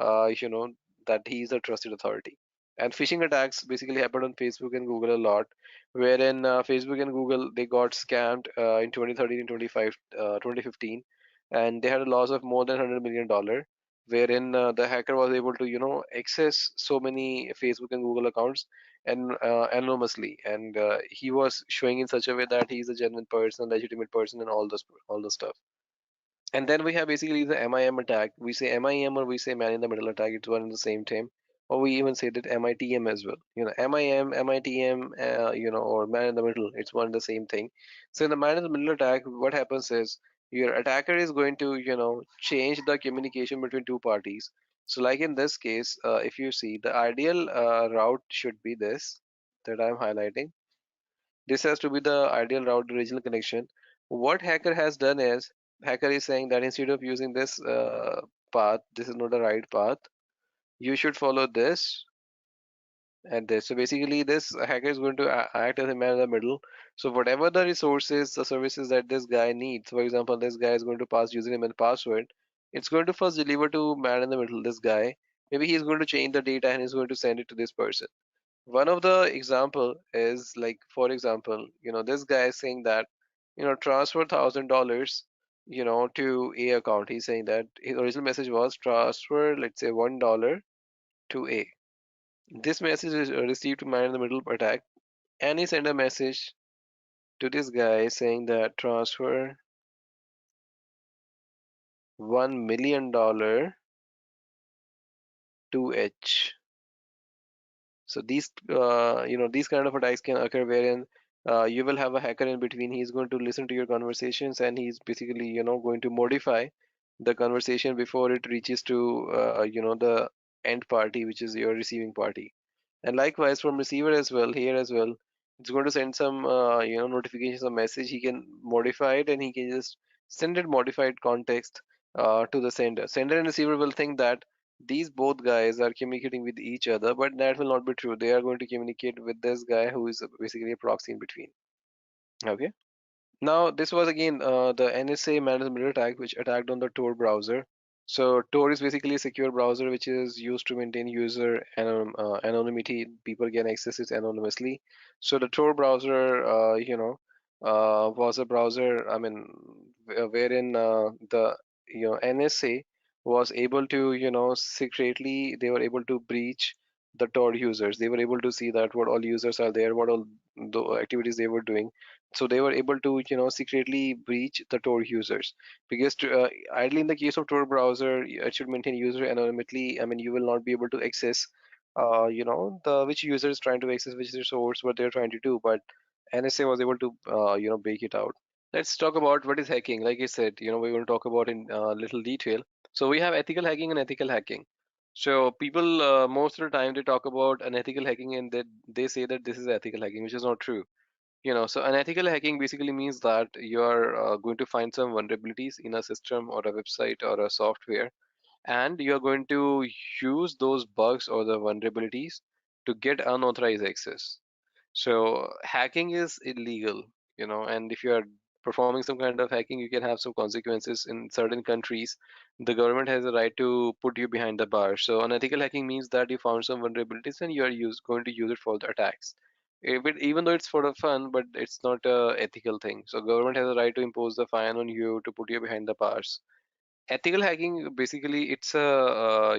uh, you know, that he is a trusted authority. And phishing attacks basically happened on Facebook and Google a lot, wherein Facebook and Google they got scammed in 2013 and 2015, and they had a loss of more than $100 million, wherein the hacker was able to access so many Facebook and Google accounts and anonymously, and he was showing in such a way that he's a genuine person, legitimate person, and all the stuff. And then we have basically the MIM attack. We say MIM or we say man in the middle attack. It's one and the same thing. Or we even say that MITM as well. MIM, MITM, or man in the middle. It's one and the same thing. So in the man in the middle attack, what happens is your attacker is going to, change the communication between two parties. So like in this case, if you see the ideal route should be this that I'm highlighting. This has to be the ideal route original connection. What hacker has done is hacker is saying that instead of using this path, this is not the right path. You should follow this and this. So basically, this hacker is going to act as a man in the middle. So whatever the resources, the services that this guy needs, for example, this guy is going to pass username and password. It's going to first deliver to man in the middle, this guy. Maybe he's going to change the data and he's going to send it to this person. One of the example is like, for example, this guy is saying that transfer $1,000 to A account. He's saying that his original message was transfer, let's say, $1 to A. This message is received to man in the middle attack, and he sent a message to this guy saying that transfer $1 million to H. So these kind of attacks can occur wherein you will have a hacker in between. He's going to listen to your conversations and he's basically going to modify the conversation before it reaches to the end party, which is your receiving party. And likewise from receiver as well, here as well, it's going to send some notifications or message. He can modify it and he can just send it modified context to the sender. Sender and receiver will think that these both guys are communicating with each other, but that will not be true. They are going to communicate with this guy who is basically a proxy in between. Okay. Now, this was again the NSA man-in-the-middle attack, which attacked on the Tor browser. So Tor is basically a secure browser which is used to maintain user anonymity. People can access it anonymously. So the Tor browser, was a browser. I mean, wherein the NSA was able to secretly they were able to breach the Tor users. They were able to see that what all users are there, what all the activities they were doing, so they were able to secretly breach the Tor users, because ideally in the case of Tor browser it should maintain user anonymity. I mean, you will not be able to access the which user is trying to access which resource, what they're trying to do, but NSA was able to break it out. Let's talk about what is hacking. Like I said, we're going to talk about in little detail. So we have ethical hacking and ethical hacking. So people most of the time they talk about unethical hacking and that they say that this is ethical hacking, which is not true. So unethical hacking basically means that you're going to find some vulnerabilities in a system or a website or a software, and you're going to use those bugs or the vulnerabilities to get unauthorized access. So hacking is illegal, and if you are performing some kind of hacking, you can have some consequences. In certain countries, the government has a right to put you behind the bar. So unethical hacking means that you found some vulnerabilities and you are going to use it for the attacks. Even though it's for the fun, but it's not a ethical thing. So government has a right to impose the fine on you to put you behind the bars. Ethical hacking basically it's a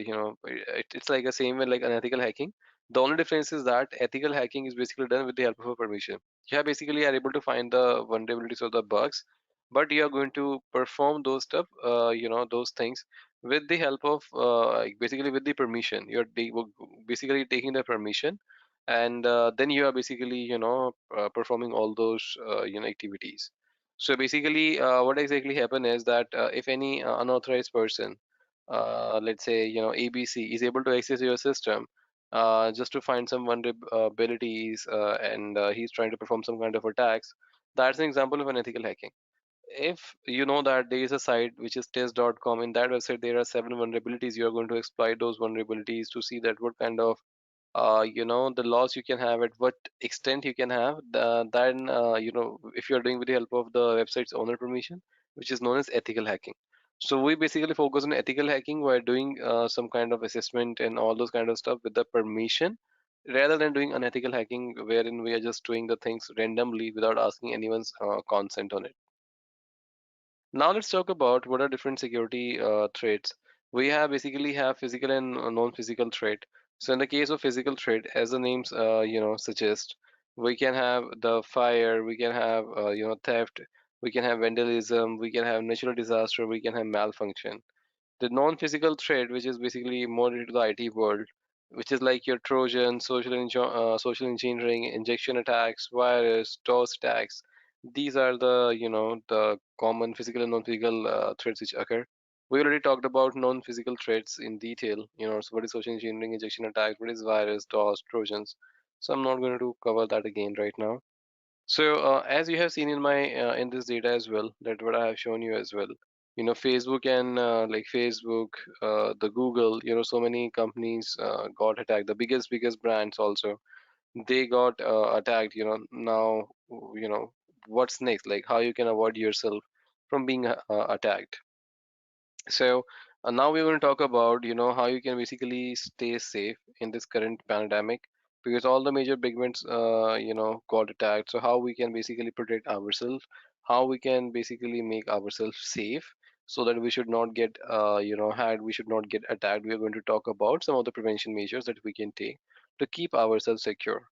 it's like a same way like unethical hacking. The only difference is that ethical hacking is basically done with the help of a permission. You basically are able to find the vulnerabilities or the bugs, but you are going to perform those stuff those things with the help of basically with the permission. Basically taking the permission, and then you are basically performing all those activities. So basically, what exactly happen is that if any unauthorized person, let's say ABC, is able to access your system just to find some vulnerabilities, and he's trying to perform some kind of attacks, that's an example of unethical hacking. If you know that there is a site which is test.com, in that website there are 7 vulnerabilities, you are going to exploit those vulnerabilities to see that what kind of the loss you can have, at what extent you can have, then if you're doing with the help of the website's owner permission, which is known as ethical hacking. So we basically focus on ethical hacking while doing some kind of assessment and all those kind of stuff with the permission, rather than doing unethical hacking wherein we are just doing the things randomly without asking anyone's consent on it. Now let's talk about what are different security threats. We have basically have physical and non-physical threat. So in the case of physical threat, as the names suggest, we can have the fire, we can have theft, we can have vandalism, we can have natural disaster, we can have malfunction. The non-physical threat, which is basically more into the IT world, which is like your Trojan, social engineering, injection attacks, virus, DOS attacks. These are the the common physical and non-physical threats which occur. We already talked about non-physical threats in detail. So what is social engineering, injection attacks, what is virus, DOS, Trojans. So I'm not going to cover that again right now. So as you have seen in my in this data as well, that what I have shown you as well, Facebook and like Facebook, the Google, so many companies got attacked. The biggest brands also, they got attacked. Now what's next? Like how you can avoid yourself from being attacked. So now we're going to talk about how you can basically stay safe in this current pandemic, because all the major big events got attacked. So how we can basically protect ourselves, how we can basically make ourselves safe, so that we should not get hacked, we should not get attacked. We are going to talk about some of the prevention measures that we can take to keep ourselves secure.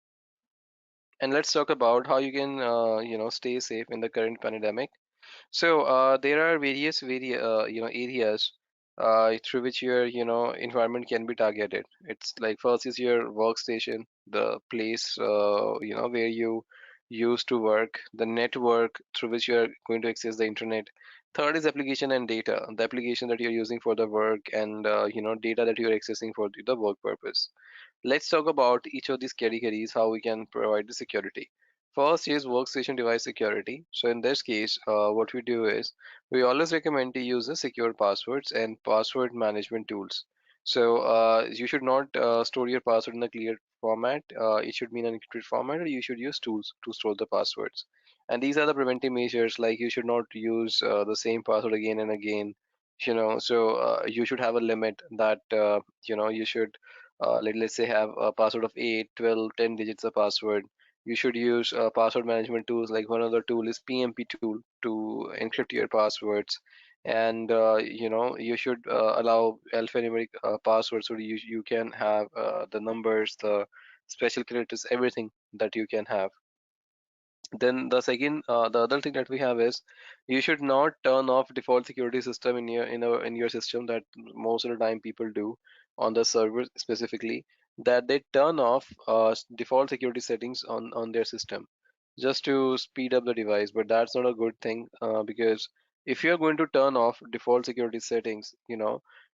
And let's talk about how you can stay safe in the current pandemic. So there are areas through which your environment can be targeted. It's like first is your workstation, the place where you used to work, the network through which you are going to access the internet. Third is application and data, the application that you're using for the work, and data that you're accessing for the work purpose. Let's talk about each of these categories, how we can provide the security. First is workstation device security. So in this case, what we do is we always recommend to use the secure passwords and password management tools. So you should not store your password in a clear format. It should be in an encrypted format, or you should use tools to store the passwords. And these are the preventive measures, like you should not use the same password again and again. So you should have a limit that you should let's say have a password of 8, 12, 10 digits of password. You should use password management tools, like one other tool is PMP tool to encrypt your passwords. And you should allow alphanumeric passwords, so you can have the numbers, the special characters, everything that you can have. Then the other thing that we have is you should not turn off default security system in your system, that most of the time people do on the server specifically, that they turn off default security settings on their system just to speed up the device. But that's not a good thing, because if you're going to turn off default security settings,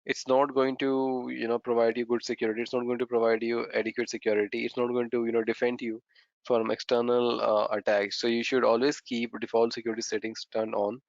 it's not going to provide you good security. It's not going to provide you adequate security. It's not going to defend you from external attacks. So you should always keep default security settings turned on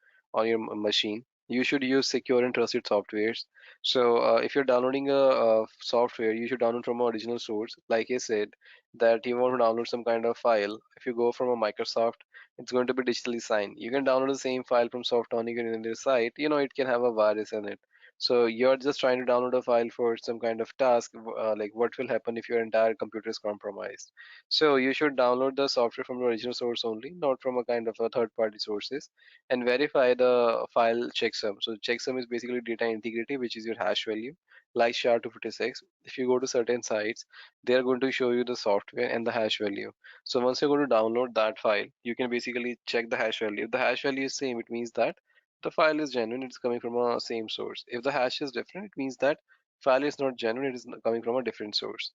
your machine. You should use secure and trusted softwares. So if you're downloading a software, you should download from an original source. Like I said, that you want to download some kind of file. If you go from a Microsoft, it's going to be digitally signed. You can download the same file from Softonic in their site. It can have a virus in it. So you're just trying to download a file for some kind of task, like what will happen if your entire computer is compromised. So you should download the software from the original source only, not from a kind of a third-party sources, and verify the file checksum. So checksum is basically data integrity, which is your hash value, like SHA-256. If you go to certain sites, they are going to show you the software and the hash value. So once you're going to download that file, you can basically check the hash value. If the hash value is same, it means that the file is genuine. It's coming from a same source. If the hash is different, it means that file is not genuine. It is coming from a different source.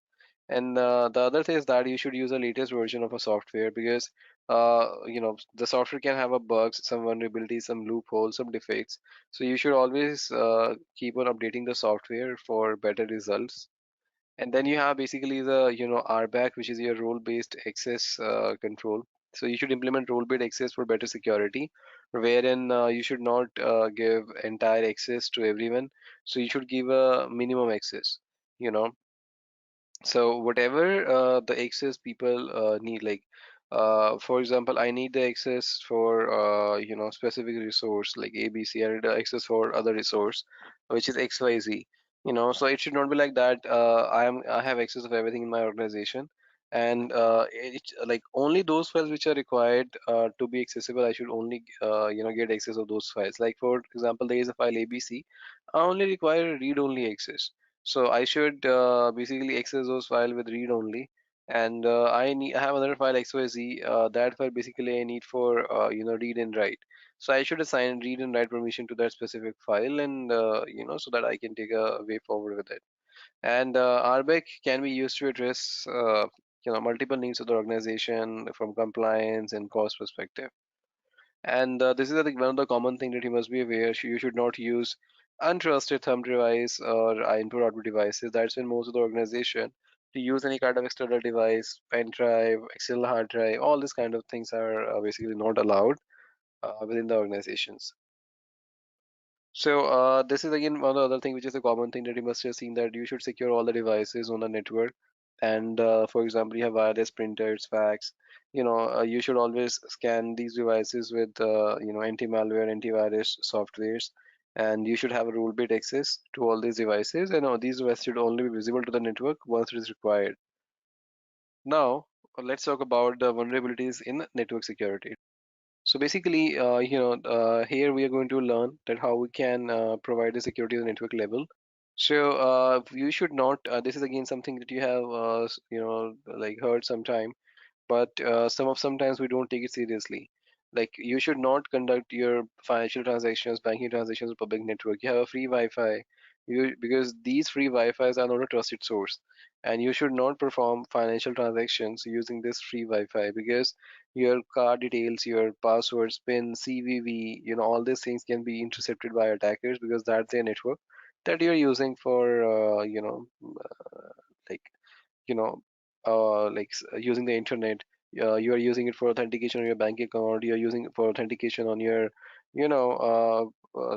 And the other thing is that you should use the latest version of a software, because the software can have a bugs, some vulnerabilities, some loopholes, some defects. So you should always keep on updating the software for better results. And then you have basically the RBAC, which is your role-based access control. So you should implement role-based access for better security, wherein you should not give entire access to everyone. So you should give a minimum access. You know, so whatever the access people need, like for example, I need the access for specific resource like ABC. I need the access for other resource, which is XYZ. So it should not be like that. I have access of everything in my organization, and it's like only those files which are required to be accessible. I should only get access of those files. Like for example, there is a file ABC. I only require read-only access, so I should basically access those file with read only. And I have another file XYZ. That file basically I need for read and write. So I should assign read and write permission to that specific file, and so that I can take a way forward with it. And RBAC can be used to address multiple needs of the organization from compliance and cost perspective. And this is, I think, one of the common thing that you must be aware. You should not use untrusted thumb device or input-output devices. That's when most of the organization to use any kind of external device, pen drive, external hard drive, all these kind of things are basically not allowed within the organizations. So this is again one of the other thing, which is a common thing that you must have seen, that you should secure all the devices on the network. And for example, you have wireless printers, fax. You should always scan these devices with anti-malware, antivirus softwares, and you should have a role-based access to all these devices. And these devices should only be visible to the network once it is required. Now, let's talk about the vulnerabilities in network security. So basically, here we are going to learn that how we can provide the security at the network level. So you should not. This is again something that you have, like heard sometime, but sometimes we don't take it seriously. Like you should not conduct your financial transactions, banking transactions, on public network. You have a free Wi-Fi. because these free Wi-Fi's are not a trusted source, and you should not perform financial transactions using this free Wi-Fi, because your card details, your passwords, PIN, CVV, all these things can be intercepted by attackers, because that's their network that you're using for like using the internet. You are using it for authentication on your bank account. You are using it for authentication on your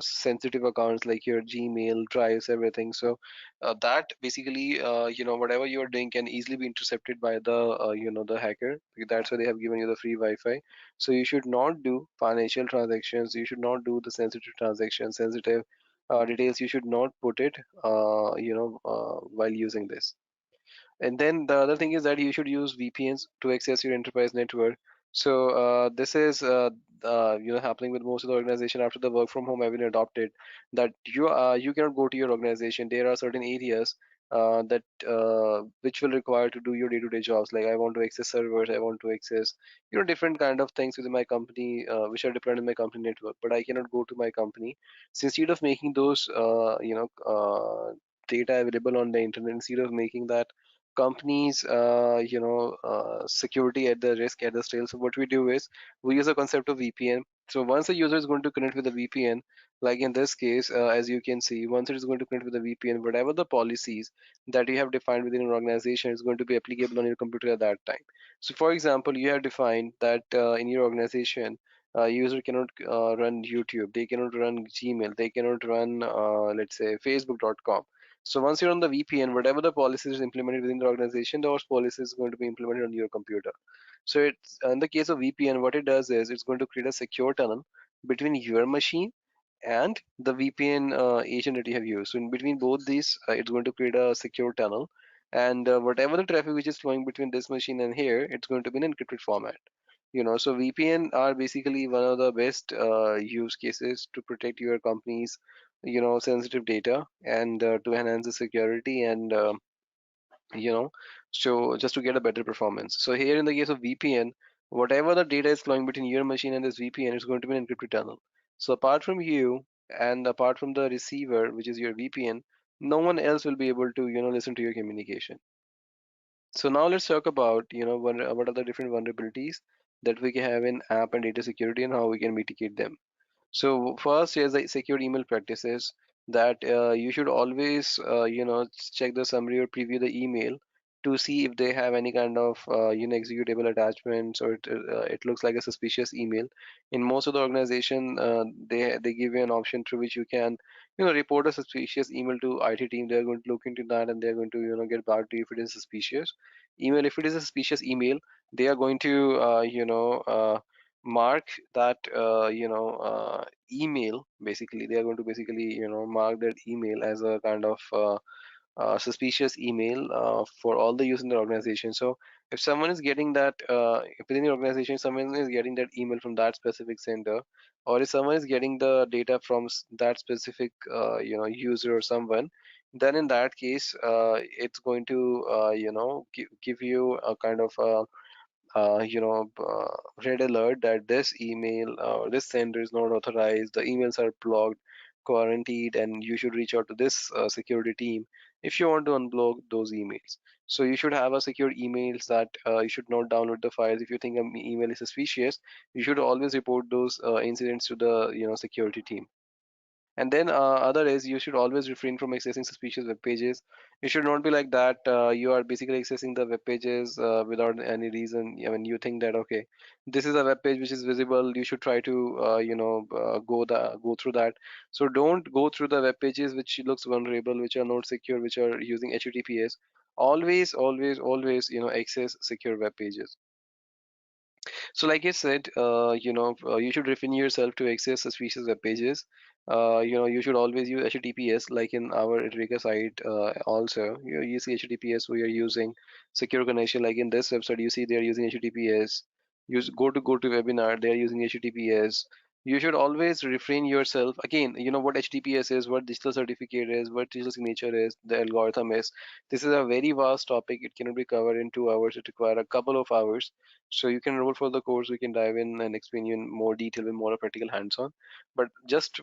sensitive accounts like your Gmail, Drives, everything. So that basically whatever you are doing can easily be intercepted by the hacker. That's why they have given you the free Wi-Fi. So you should not do financial transactions. You should not do the sensitive transactions, sensitive details. You should not put it while using this. And then the other thing is that you should use VPNs to access your enterprise network. So this is happening with most of the organization after the work from home have been adopted. That you cannot go to your organization. There are certain areas that which will require to do your day-to-day jobs. Like I want to access servers, I want to access different kind of things within my company which are deployed in my company network. But I cannot go to my company. So instead of making those data available on the internet, instead of making that companies security at the risk at the scale. So what we do is we use a concept of VPN. So once a user is going to connect with a VPN, like in this case, as you can see, once it is going to connect with a VPN, whatever the policies that you have defined within your organization is going to be applicable on your computer at that time. So for example, you have defined that in your organization, user cannot run YouTube, they cannot run Gmail, they cannot run let's say Facebook.com. So once you're on the VPN, whatever the policy is implemented within the organization, those policies is going to be implemented on your computer. So it's in the case of VPN, what it does is it's going to create a secure tunnel between your machine and the VPN agent that you have used. So in between both these, it's going to create a secure tunnel, and whatever the traffic which is flowing between this machine and here, it's going to be in encrypted format. So VPN are basically one of the best use cases to protect your company's sensitive data, and to enhance the security, and you know so just to get a better performance. So here in the case of VPN, whatever the data is flowing between your machine and this VPN is going to be an encrypted tunnel. So apart from you and apart from the receiver, which is your VPN, no one else will be able to listen to your communication. So now let's talk about what are the different vulnerabilities that we can have in app and data security, and how we can mitigate them. So first is the secure email practices, that you should always check the summary or preview the email to see if they have any kind of executable attachments, or it looks like a suspicious email. In most of the organization, they give you an option through which you can report a suspicious email to IT team. They're going to look into that, and they're going to get back to you if it is suspicious email. If it is a suspicious email, they are going to mark that email. Basically they are going to basically mark that email as a kind of suspicious email for all the use in the organization. So if someone is getting that if within the organization someone is getting that email from that specific sender, or if someone is getting the data from that specific user or someone, then in that case it's going to give you a kind of red alert that this email or this sender is not authorized, the emails are blocked, quarantined, and you should reach out to this security team if you want to unblock those emails. So you should have a secure emails, that you should not download the files. If you think an email is suspicious, you should always report those incidents to the security team. And then other is, you should always refrain from accessing suspicious web pages. You should not be like that. You are basically accessing the web pages without any reason. I mean, you think that okay, this is a web page which is visible. You should try to go through that. So don't go through the web pages which looks vulnerable, which are not secure, which are using HTTPS. Always, always, always, access secure web pages. So like I said, you should refine yourself to access suspicious web pages. You should always use HTTPS, like in our Edureka site. Also, you see HTTPS, we are using secure connection. Like in this website, you see they are using HTTPS. Go to webinar, they are using HTTPS. You should always refrain yourself. Again, you know what HTTPS is, what digital certificate is, what digital signature is, the algorithm is. This is a very vast topic. It cannot be covered in 2 hours. It requires a couple of hours. So you can enroll for the course. We can dive in and explain you in more detail with more practical hands-on. But just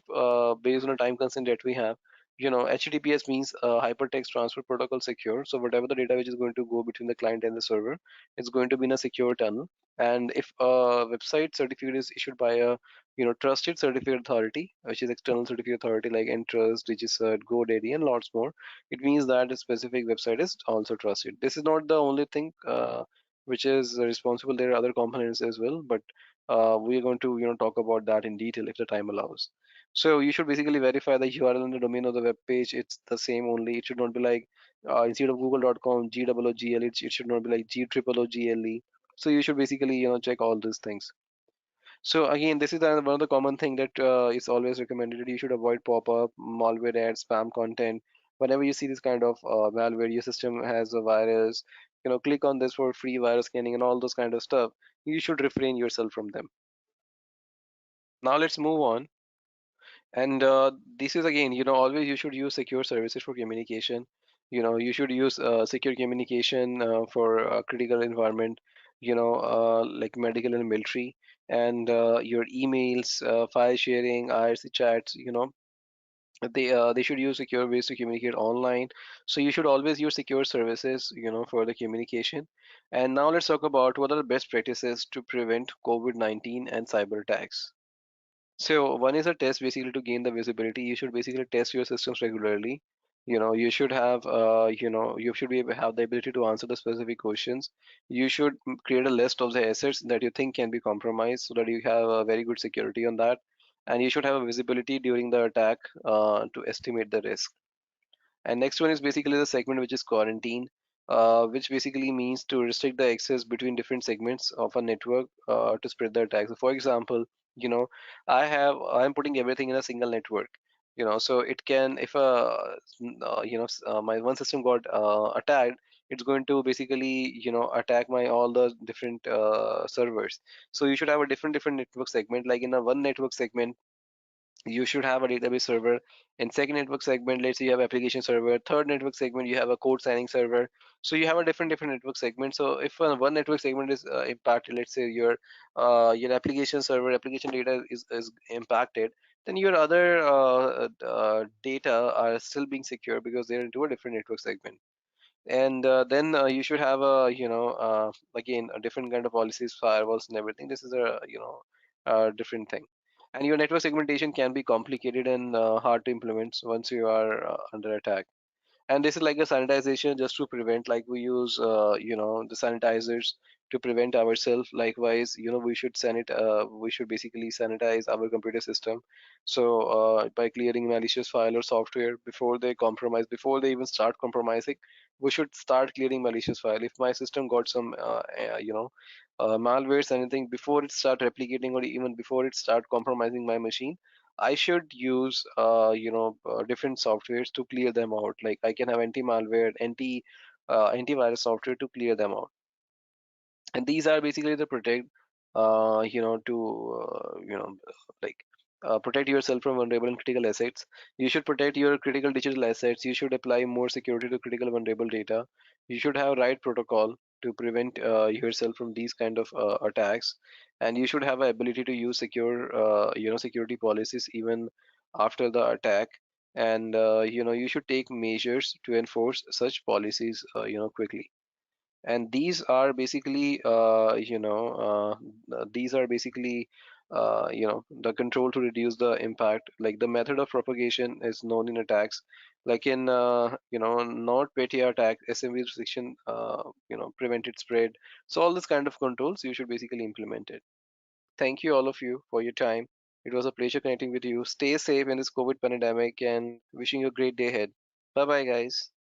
based on the time constraint that we have, HTTPS means hypertext transfer protocol secure. So whatever the data which is going to go between the client and the server, it's going to be in a secure tunnel. And if a website certificate is issued by a trusted certificate authority, which is external certificate authority like Entrust, DigiCert, GoDaddy, and lots more, it means that a specific website is also trusted. This is not the only thing which is responsible. There are other components as well, but we are going to talk about that in detail if the time allows. So you should basically verify the URL and the domain of the web page. It's the same only. It should not be like instead of google.com, GOOGLE, it should not be like GOOGLE. So you should basically check all these things. So again, this is one of the common thing that is always recommended. You should avoid pop-up, malware ads, spam content. Whenever you see this kind of malware, your system has a virus, click on this for free virus scanning and all those kind of stuff. You should refrain yourself from them. Now let's move on. And this is again, always you should use secure services for communication. You should use secure communication for critical environment, like medical and military, and your emails, file sharing, IRC chats. They should use secure ways to communicate online. So you should always use secure services, for the communication. And now let's talk about what are the best practices to prevent COVID-19 and cyber attacks. So one is a test basically to gain the visibility. You should basically test your systems regularly. You should have, you should be able to have the ability to answer the specific questions. You should create a list of the assets that you think can be compromised so that you have a very good security on that. And you should have a visibility during the attack to estimate the risk. And next one is basically the segment which is quarantine, which basically means to restrict the access between different segments of a network to spread the attack. So for example, you know, I'm putting everything in a single network. So it can if my one system got attacked, it's going to basically attack my all the different servers. So you should have a different network segment. Like in a one network segment, you should have a database server. In second network segment, let's say you have application server. Third network segment, you have a code signing server. So you have a different network segment. So if one network segment is impacted, let's say your application server application data is impacted, then your other data are still being secure because they're into a different network segment. And then you should have a again a different kind of policies, firewalls and everything. This is a different thing. And your network segmentation can be complicated and hard to implement once you are under attack. And this is like a sanitization just to prevent, like we use the sanitizers to prevent ourselves. Likewise, we should basically sanitize our computer system. So by clearing malicious file or software before they even start compromising, we should start clearing malicious file. If my system got some malwares, anything, before it start replicating or even before it start compromising my machine, I should use different softwares to clear them out. Like I can have anti-malware, antivirus software to clear them out. And these are basically the protect, to like protect yourself from vulnerable and critical assets. You should protect your critical digital assets. You should apply more security to critical vulnerable data. You should have right protocol to prevent yourself from these kind of attacks. And you should have a ability to use security policies even after the attack. And you should take measures to enforce such policies quickly. And these are basically the control to reduce the impact. Like the method of propagation is known in attacks, like in NotPetya attack, SMB restriction prevented spread. So all this kind of controls you should basically implement it. Thank you all of you for your time. It was a pleasure connecting with you. Stay safe in this COVID pandemic and wishing you a great day ahead. Bye bye, guys.